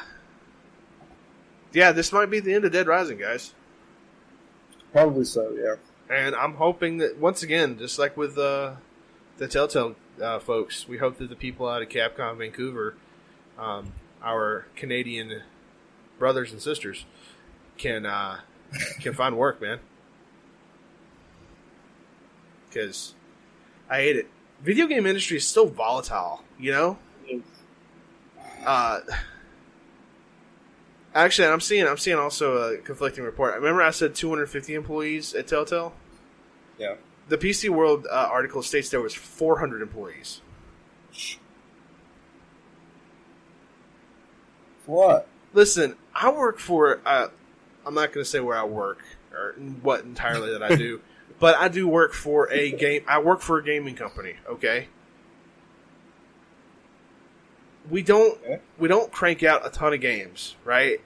this might be the end of Dead Rising, guys. Probably so, yeah. And I'm hoping that, once again, just like with the Telltale folks, we hope that the people out of Capcom Vancouver, our Canadian brothers and sisters, can find work, man. Because I hate it. Video game industry is so volatile, you know? Actually, I'm seeing also a conflicting report. Remember I said 250 employees at Telltale? Yeah. The PC World article states there was 400 employees. What? Listen, I work for... I'm not going to say where I work or what entirely that I do, but I do work for a game... I work for a gaming company, okay? We don't crank out a ton of games, right?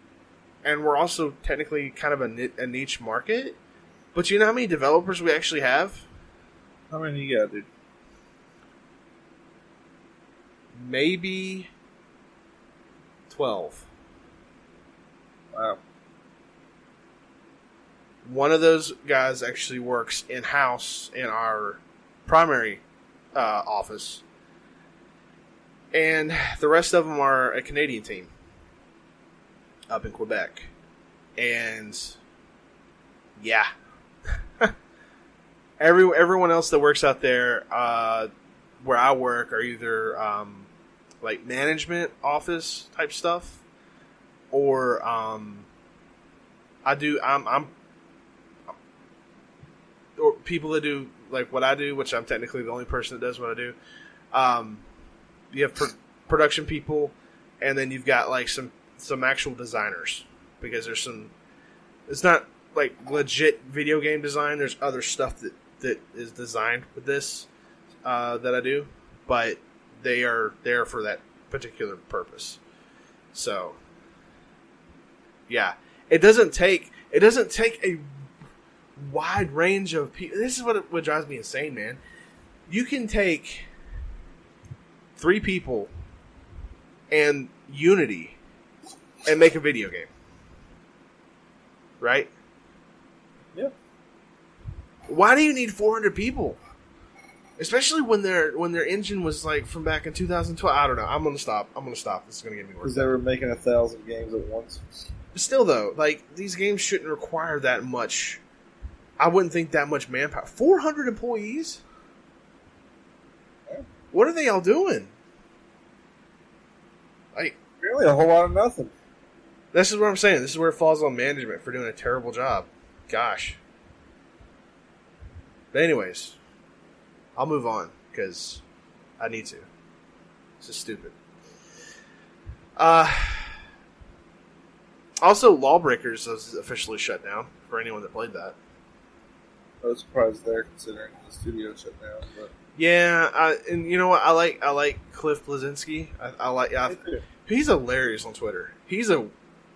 And we're also technically kind of a niche market. But you know how many developers we actually have? How many you got, dude? Maybe 12. Wow. One of those guys actually works in-house in our primary office. And the rest of them are a Canadian team up in Quebec. And yeah. Everyone else that works out there where I work are either like management office type stuff, or I'm or people that do like what I do, which I'm technically the only person that does what I do. You have production people, and then you've got like some actual designers, because there's some. It's not like legit video game design. There's other stuff that is designed with this that I do, but they are there for that particular purpose. So, Yeah. It doesn't take a wide range of people. This is what drives me insane, man. You can take 3 people and Unity and make a video game. Right? Yeah. Why do you need 400 people? Especially when their engine was like from back in 2012. I don't know. I'm gonna stop. This is gonna get me worse. Because they were making 1,000 games at once. But still, though, like these games shouldn't require that much. I wouldn't think that much manpower. 400 employees. Yeah. What are they all doing? Like, really, a whole lot of nothing. This is what I'm saying. This is where it falls on management for doing a terrible job. Gosh. But anyways, I'll move on because I need to. This is stupid. Also, Lawbreakers is officially shut down for anyone that played that. I was surprised there, considering the studio shut down. But Yeah, and you know what? I like Cliff Blazinski. He's hilarious on Twitter. He's a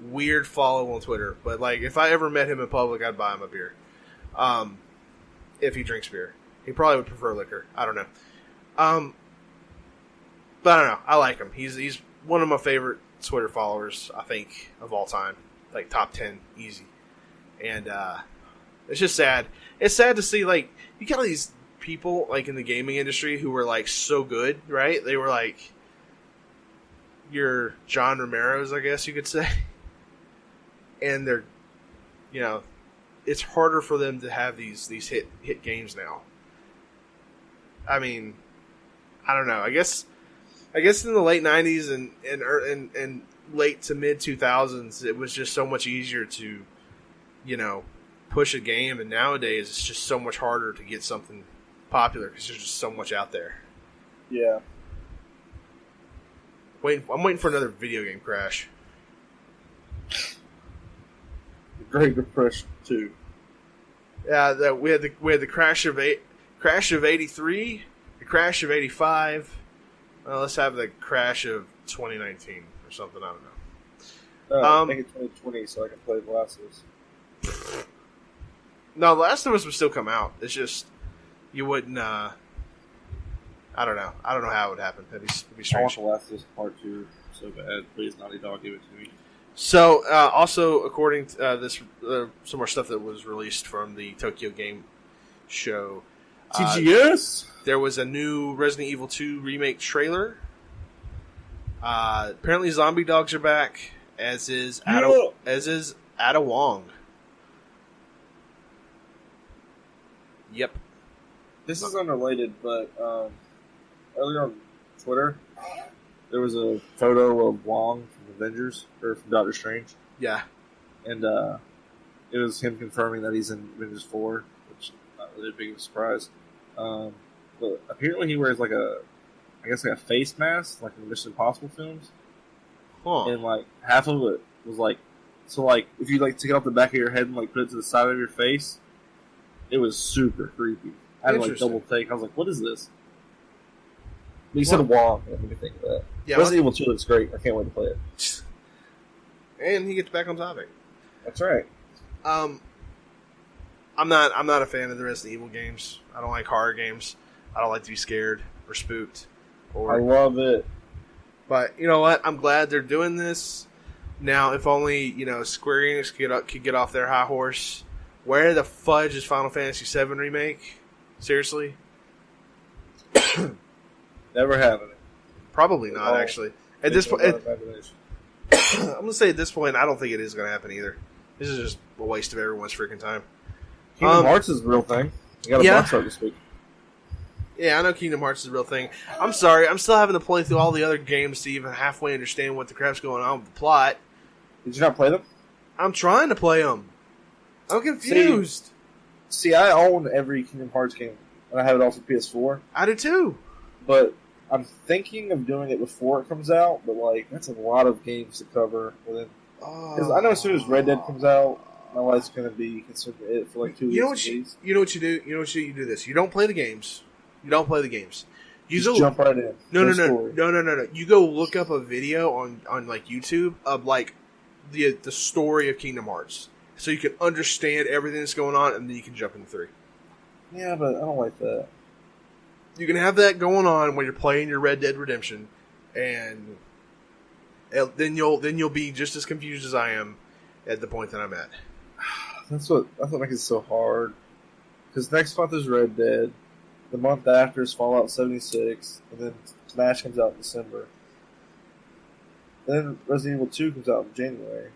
weird follow on Twitter, but like if I ever met him in public, I'd buy him a beer. If he drinks beer, he probably would prefer liquor. I don't know. But I don't know. I like him. He's one of my favorite Twitter followers, I think, of all time. Like top 10, easy. And it's just sad. It's sad to see like you got all these people like in the gaming industry who were like so good, right? They were like your John Romero's, I guess you could say. And they're, you know, it's harder for them to have these hit games now. I mean, I don't know. I guess in the late 90s and late to mid 2000s, it was just so much easier to, you know, push a game, and nowadays it's just so much harder to get something popular because there's just so much out there. yeah. I'm waiting for another video game crash. The Great Depression 2. Yeah, we had the crash of '83, the crash of '85. Well, let's have the crash of 2019 or something. I don't know. Make it 2020 so I can play The Last of Us. No, The Last of Us would still come out. It's just you wouldn't. I don't know. I don't know how it would happen. It'd be I want strange. The Last of Us Part 2 so bad. Please, Naughty Dog, give it to me. So, also according to this, some more stuff that was released from the Tokyo Game Show. TGS? There was a new Resident Evil 2 remake trailer. Apparently, zombie dogs are back, as is Ada Wong. Yep. This is unrelated, but earlier on Twitter, there was a photo of Wong from Avengers, or from Doctor Strange. Yeah. And it was him confirming that he's in Avengers 4, which is not really a big surprise. But apparently he wears like a face mask, like in the Mission Impossible films. Huh. And like half of it was like, so like if you like take it off the back of your head and like put it to the side of your face, it was super creepy. I had to like double take. I was like, what is this? But you said Wong, that made me think of that. Yeah, Resident Evil 2 looks great. I can't wait to play it. And he gets back on topic. That's right. I'm not a fan of the Resident Evil games. I don't like horror games. I don't like to be scared or spooked. I love it. But you know what? I'm glad they're doing this. Now, if only, Square Enix could get off their high horse. Where the fudge is Final Fantasy VII Remake? Seriously? Never having it. Probably not, actually. At this point, I'm going to say at this point, I don't think it is going to happen either. This is just a waste of everyone's freaking time. Kingdom Hearts is a real thing. You got a box art this week. Yeah, I know Kingdom Hearts is a real thing. I'm sorry, I'm still having to play through all the other games to even halfway understand what the crap's going on with the plot. Did you not play them? I'm trying to play them. I'm confused. See, I own every Kingdom Hearts game, and I have it all for PS4. I do too. But I'm thinking of doing it before it comes out, but like that's a lot of games to cover. Because I know as soon as Red Dead comes out, my wife's going to be consumed with it for like 2 weeks. You know what you do? You do this. You don't play the games. You Just jump right in. No. You go look up a video on like YouTube of like the story of Kingdom Hearts, so you can understand everything that's going on, and then you can jump into 3. Yeah, but I don't like that. You can have that going on when you're playing your Red Dead Redemption, and then you'll be just as confused as I am at the point that I'm at. That's what makes it so hard. Because next month is Red Dead, the month after is Fallout 76, and then Smash comes out in December. Then Resident Evil 2 comes out in January.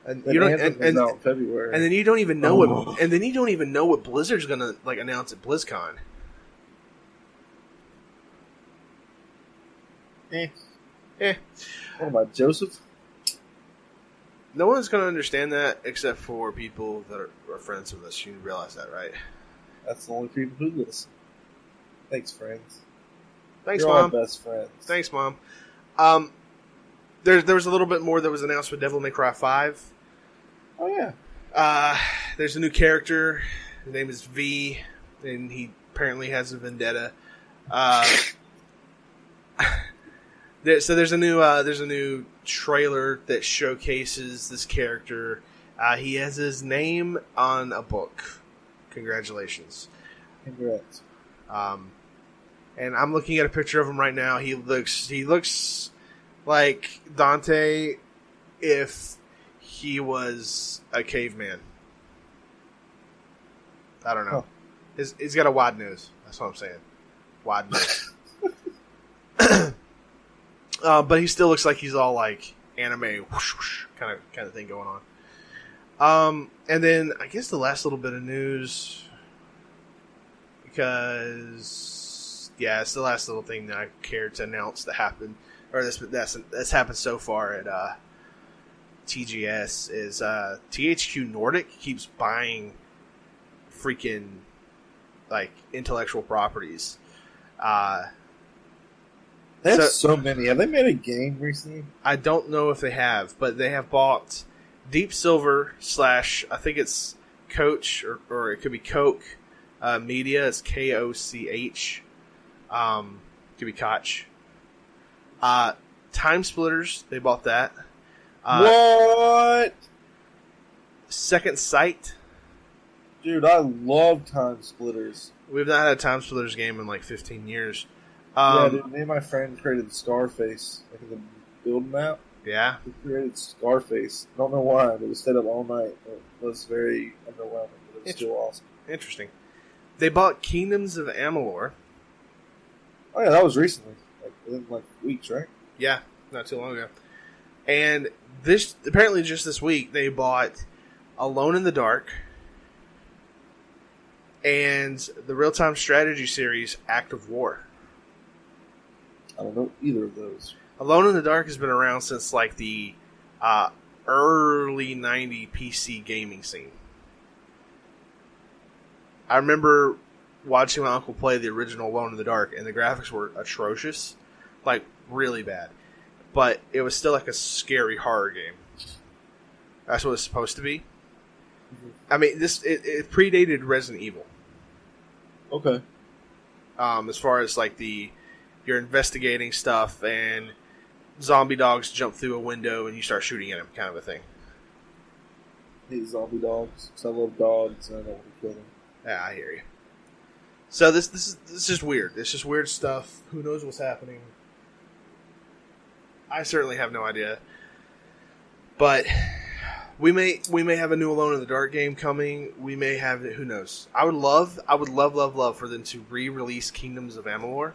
And then you don't, Anthem comes out in February. And then you don't even know what Blizzard's gonna announce at BlizzCon. What about Joseph? No one's gonna understand that except for people that are friends with us. You realize that, right? That's the only people who listen. Thanks, friends. Thanks, You're Mom. all best friends. Thanks, Mom. There was a little bit more that was announced with Devil May Cry 5. Oh, yeah. There's a new character. His name is V, and he apparently has a vendetta. So there's a new trailer that showcases this character. He has his name on a book. Congratulations. Congrats. And I'm looking at a picture of him right now. He looks like Dante if he was a caveman. I don't know. Huh. He's got a wide nose. That's what I'm saying. Wide nose. But he still looks like he's all like anime whoosh, whoosh, kind of thing going on. And then I guess the last little bit of news, because it's the last little thing that I care to announce that happened, or that's happened so far at TGS is THQ Nordic keeps buying freaking like intellectual properties. They have so many. Have they made a game recently? I don't know if they have, but they have bought Deep Silver / I think it's Coach or it could be Coke Media. It's KOCH. Could be Koch. Time Splitters. They bought that. What? Second Sight. Dude, I love Time Splitters. We've not had a Time Splitters game in like 15 years. Yeah, dude, me and my friend created Scarface, like in the build map. Yeah. We created Scarface. Don't know why, but we stayed up all night. It was very underwhelming, but it was still awesome. Interesting. They bought Kingdoms of Amalur. Oh yeah, that was recently, like within like weeks, right? Yeah, not too long ago. And this apparently just this week they bought Alone in the Dark and the real-time strategy series Act of War. I don't know either of those. Alone in the Dark has been around since like the early 90 PC gaming scene. I remember watching my uncle play the original Alone in the Dark, and the graphics were atrocious, like really bad. But it was still like a scary horror game. That's what it's supposed to be. Mm-hmm. I mean, it predated Resident Evil. Okay. As far as like you're investigating stuff and zombie dogs jump through a window and you start shooting at them, kind of a thing. I hate zombie dogs because I love dogs and I don't want to kill them. Yeah, I hear you. So this is just weird. It's just weird stuff. Who knows what's happening? I certainly have no idea. But we may have a new Alone in the Dark game coming. We may have it. Who knows? I would love for them to re-release Kingdoms of Amalur,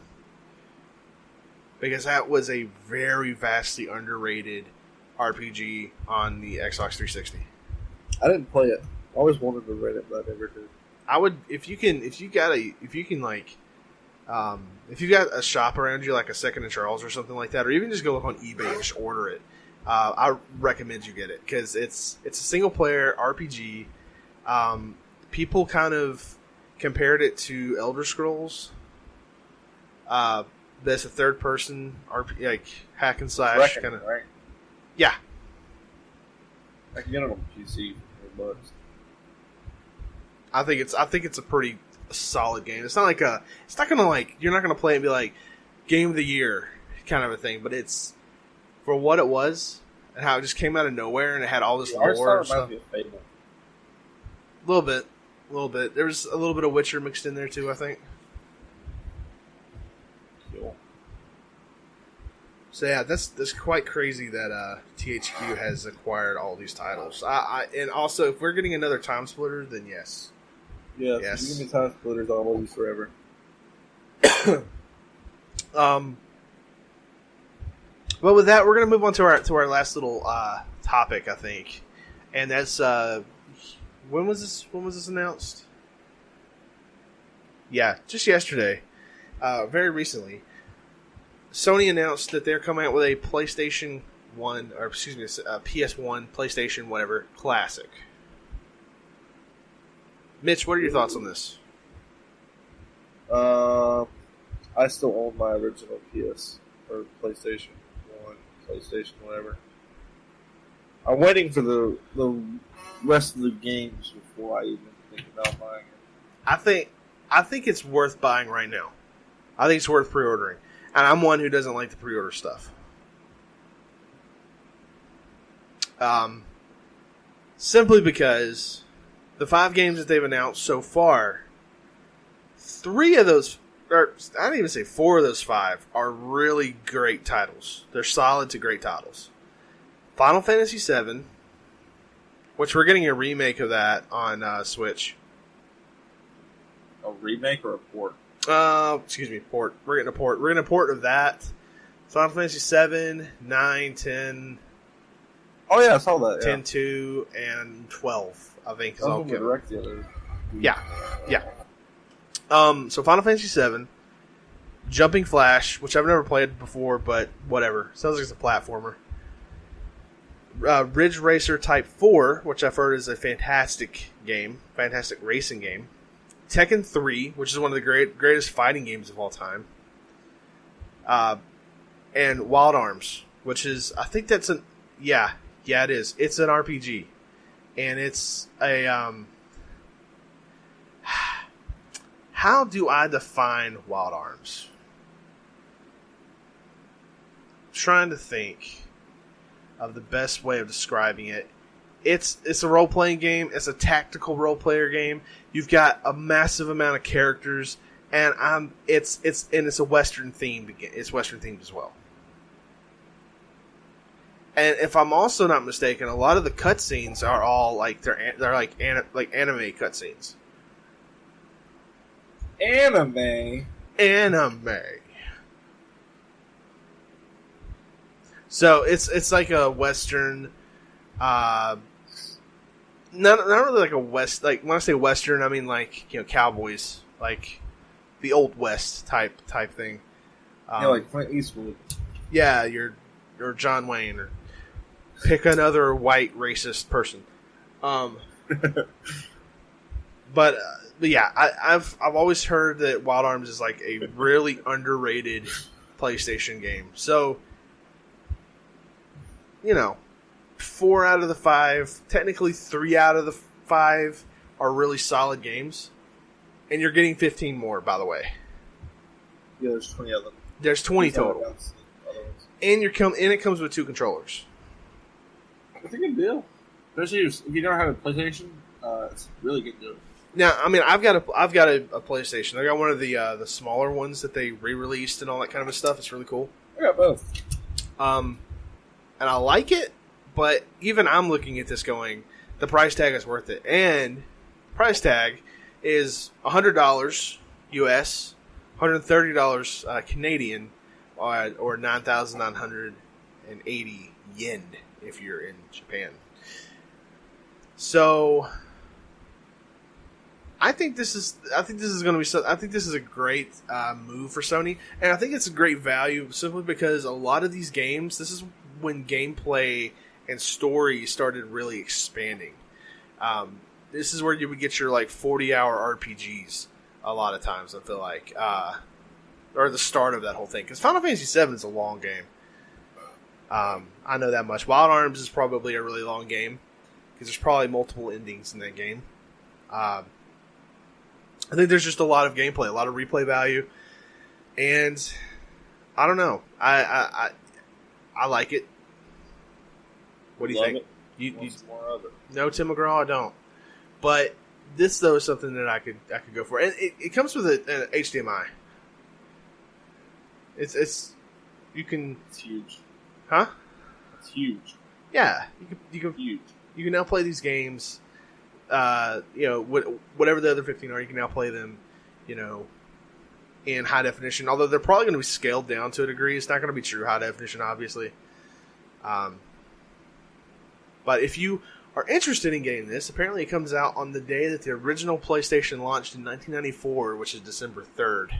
because that was a very vastly underrated RPG on the Xbox 360. I didn't play it. I always wanted to rent it, but I never did. I would if you've got a shop around you, like a Second and Charles or something like that, or even just go look on eBay and just order it. I recommend you get it because it's a single player RPG. People kind of compared it to Elder Scrolls. That's a third person RPG, like hack and slash kind of. Right? Yeah, I can get it on PC for $100. I think it's a pretty solid game. It's not gonna like you're not gonna play it and be like game of the year kind of a thing, but it's for what it was. and how it just came out of nowhere and it had all this The art style lore. reminds me of Fable. A little bit. There was a little bit of Witcher mixed in there too, I think. Cool. So yeah, that's quite crazy that THQ has acquired all these titles. And also, if we're getting another Time Splitter, then yes. Yeah, Yes. if you give me Time Splitters, I'll love you forever. Well, with that, we're gonna move on to our last little topic, I think, and that's when was this announced? Yeah, just yesterday, very recently. Sony announced that they're coming out with a PlayStation 1, or excuse me, a PS1, PlayStation, whatever, Classic. Mitch, what are your thoughts on this? I still own my original PS or PlayStation 1, PlayStation, whatever. I'm waiting for the rest of the games before I even think about buying it. I think it's worth buying right now. I think it's worth pre-ordering. And I'm one who doesn't like to pre-order stuff. Simply because the 5 games that they've announced so far, 3 of those, or I didn't even say 4 of those 5, are really great titles. They're solid to great titles. Final Fantasy VII, which we're getting a remake of that on Switch. A remake or a port? Excuse me, port. We're getting a port. We're getting a port of that. Final Fantasy 7, 9, 10. Oh yeah, I saw that. 10, 2, and 12, I think. Is all direct the other. Yeah. So Final Fantasy 7, Jumping Flash, which I've never played before, but whatever. Sounds like it's a platformer. Ridge Racer Type 4, which I've heard is a fantastic game, fantastic racing game. Tekken 3, which is one of the greatest fighting games of all time. And Wild Arms, which is, I think that's an, yeah, it is. It's an RPG. And it's a, how do I define Wild Arms? I'm trying to think of the best way of describing it. It's a role-playing game. It's a tactical role-player game. You've got a massive amount of characters, and it's a Western themed. It's Western themed as well. And if I'm also not mistaken, a lot of the cutscenes are all like they're like anime cutscenes. Anime. So it's like a Western. Not really like a West. Like when I say Western, I mean like cowboys, like the Old West type thing. Like Clint Eastwood. Yeah, you're John Wayne, or pick another white racist person. But yeah, I've always heard that Wild Arms is like a really underrated PlayStation game. So 4 out of the 5, technically 3 out of the 5 are really solid games. And you're getting 15 more, by the way. Yeah, there's 20 of them. There's 20 total. And it comes with 2 controllers. It's a good deal. Especially if you never had a PlayStation, it's a really good deal. Now, I mean, I've got a PlayStation. I got one of the smaller ones that they re-released and all that kind of stuff. It's really cool. I got both. And I like it. But even I'm looking at this going, the price tag is worth it. And the price tag is $100 US, $130 Canadian, or 9,980 yen if you're in Japan. So I think this is going to be. I think this is a great move for Sony, and I think it's a great value simply because a lot of these games, this is when gameplay and story started really expanding. This is where you would get your 40-hour RPGs a lot of times. I feel like, or the start of that whole thing, because Final Fantasy VII is a long game. I know that much. Wild Arms is probably a really long game because there's probably multiple endings in that game. I think there's just a lot of gameplay, a lot of replay value, and I don't know. I like it. What do you Love think? It. You More of it. no Tim McGraw, I don't. But this though is something that I could go for, and it comes with an HDMI. It's you can It's huge. huh? It's huge. Yeah, you can Huge. you can now play these games. Whatever the other 15 are, you can now play them. In high definition. Although they're probably going to be scaled down to a degree. It's not going to be true high definition, obviously. But if you are interested in getting this, apparently it comes out on the day that the original PlayStation launched in 1994, which is December 3rd.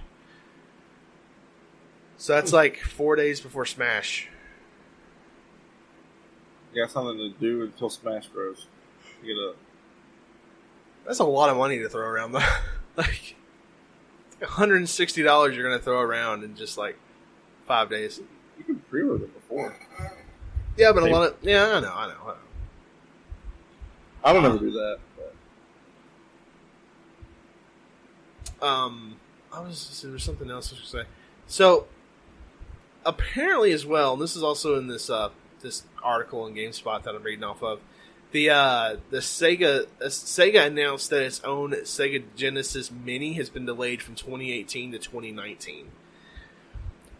So that's like 4 days before Smash. You got something to do until Smash Bros. That's a lot of money to throw around, though. Like $160 you're going to throw around in just like 5 days. You can pre-order it before. Yeah, but a lot of... Yeah, I know. I don't ever do that. But. There was something else I was going to say. So, apparently as well, and this is also in this this article in GameSpot that I'm reading off of, the Sega announced that its own Sega Genesis Mini has been delayed from 2018 to 2019,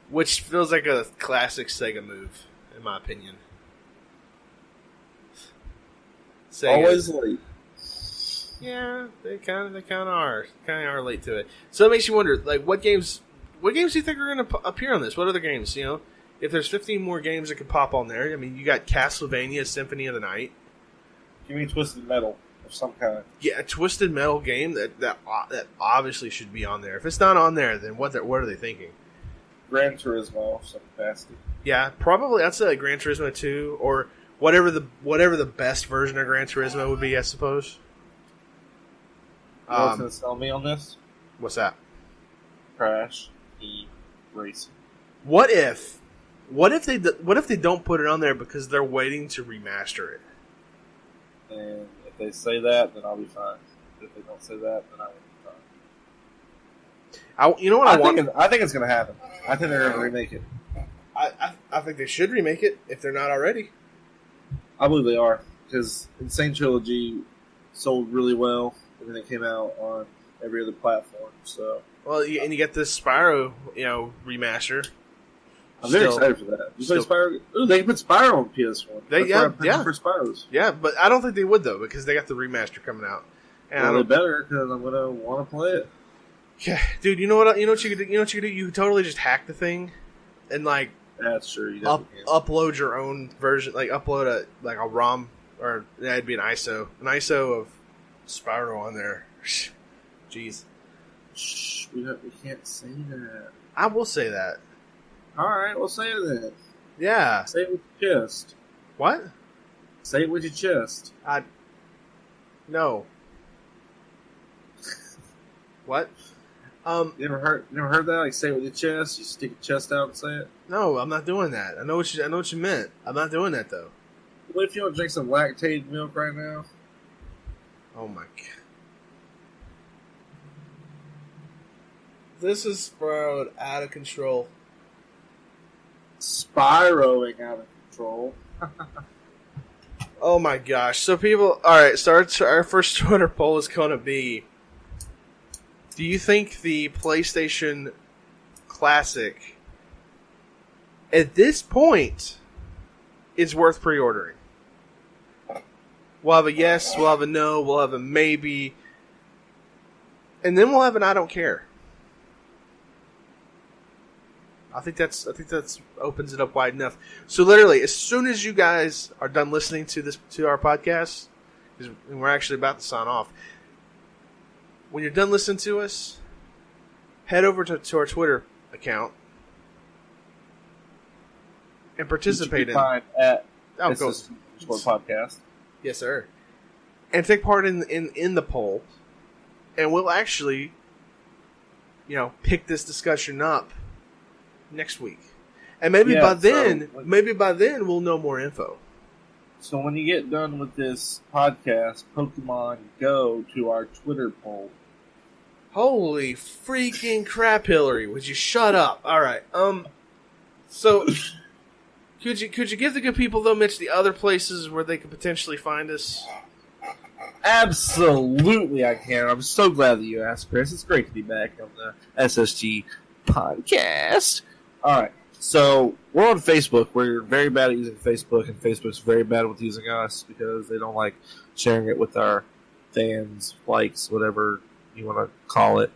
which feels like a classic Sega move, in my opinion. Sega, Always late. yeah, they kind of are late to it. So it makes you wonder, like, what games do you think are going to appear on this? What other games? If there's 15 more games that could pop on there, I mean, you got Castlevania Symphony of the Night. Give me Twisted Metal of some kind. Yeah, a Twisted Metal game that obviously should be on there. If it's not on there, then what are they thinking? Gran Turismo of some capacity. Yeah, probably I'd say like Gran Turismo 2 or whatever the best version of Gran Turismo would be, I suppose. You know what's going to sell me on this? What's that? Crash Racing. What if they don't put it on there because they're waiting to remaster it? And if they say that, then I'll be fine. If they don't say that, then I won't be fine. I think it's going to happen. I think they're going to remake it. I think they should remake it if they're not already. I believe they are, because Insane Trilogy sold really well, and then it came out on every other platform. So, well, and you get this Spyro, remaster. I'm very excited for that. You play Spyro? Ooh, they put Spyro on PS1. For Spyros. Yeah, but I don't think they would though because they got the remaster coming out. And they better because I'm gonna want to play it. Yeah, dude. You know what you could do? You could totally just hack the thing, and like that's true. Upload your own version, like upload a ROM or that'd be an ISO of Spyro on there. Jeez. Shh, we can't say that. I will say that. All right, we'll say it then. Yeah. Say it with your chest. What? Say it with your chest. No. What? You never heard that? Like, say it with your chest. You stick your chest out and say it. No, I'm not doing that. I know what you meant. I'm not doing that though. What if you want to drink some lactated milk right now? Oh my god. This is spiraled out of control. Spiraling out of control. Oh my gosh. So people, alright, so our first Twitter poll is going to be, do you think the PlayStation Classic at this point is worth pre-ordering? We'll have a yes, we'll have a no, we'll have a maybe, and then we'll have an I don't care. I think that's opens it up wide enough. So literally, as soon as you guys are done listening to our podcast, and we're actually about to sign off, when you're done listening to us, head over to our Twitter account and participate in at podcast. Yes, sir. And take part in the poll, and we'll actually, pick this discussion up next week, and maybe by then we'll know more info. So when you get done with this podcast, Pokemon Go to our Twitter poll. Holy freaking crap, Hillary! Would you shut up? All right. So Could you give the good people, though, Mitch, the other places where they could potentially find us? Absolutely, I can. I'm so glad that you asked, Chris. It's great to be back on the SSG podcast. All right, so we're on Facebook. We're very bad at using Facebook, and Facebook's very bad with using us because they don't like sharing it with our fans, likes, whatever you want to call it.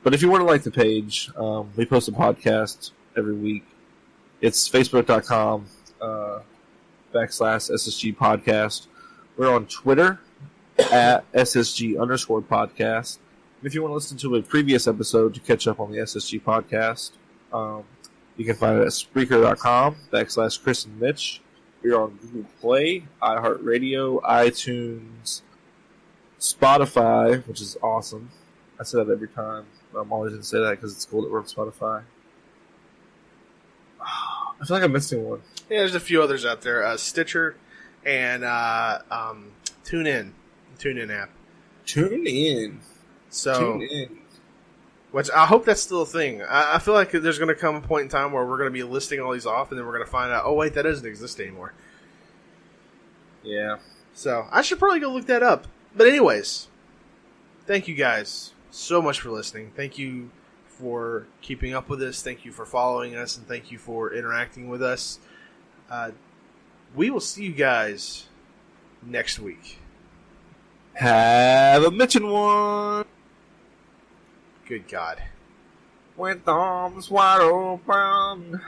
But if you want to like the page, we post a podcast every week. It's facebook.com /SSG podcast. We're on Twitter at SSG_podcast. If you want to listen to a previous episode to catch up on the SSG podcast, you can find it at Spreaker.com /Chris and Mitch. We're on Google Play, iHeartRadio, iTunes, Spotify, which is awesome. I say that every time, but I'm always going to say that because it's cool that we're on Spotify. I feel like I'm missing one. Yeah, there's a few others out there. Stitcher and TuneIn. TuneIn app. Tune in. So, Tune in. which I hope that's still a thing. I feel like there's going to come a point in time where we're going to be listing all these off, and then we're going to find out, oh, wait, that doesn't exist anymore. Yeah. So, I should probably go look that up. But anyways, thank you guys so much for listening. Thank you for keeping up with us. Thank you for following us, and thank you for interacting with us. We will see you guys next week. Have a Mitchin' one. Good God. With arms wide open.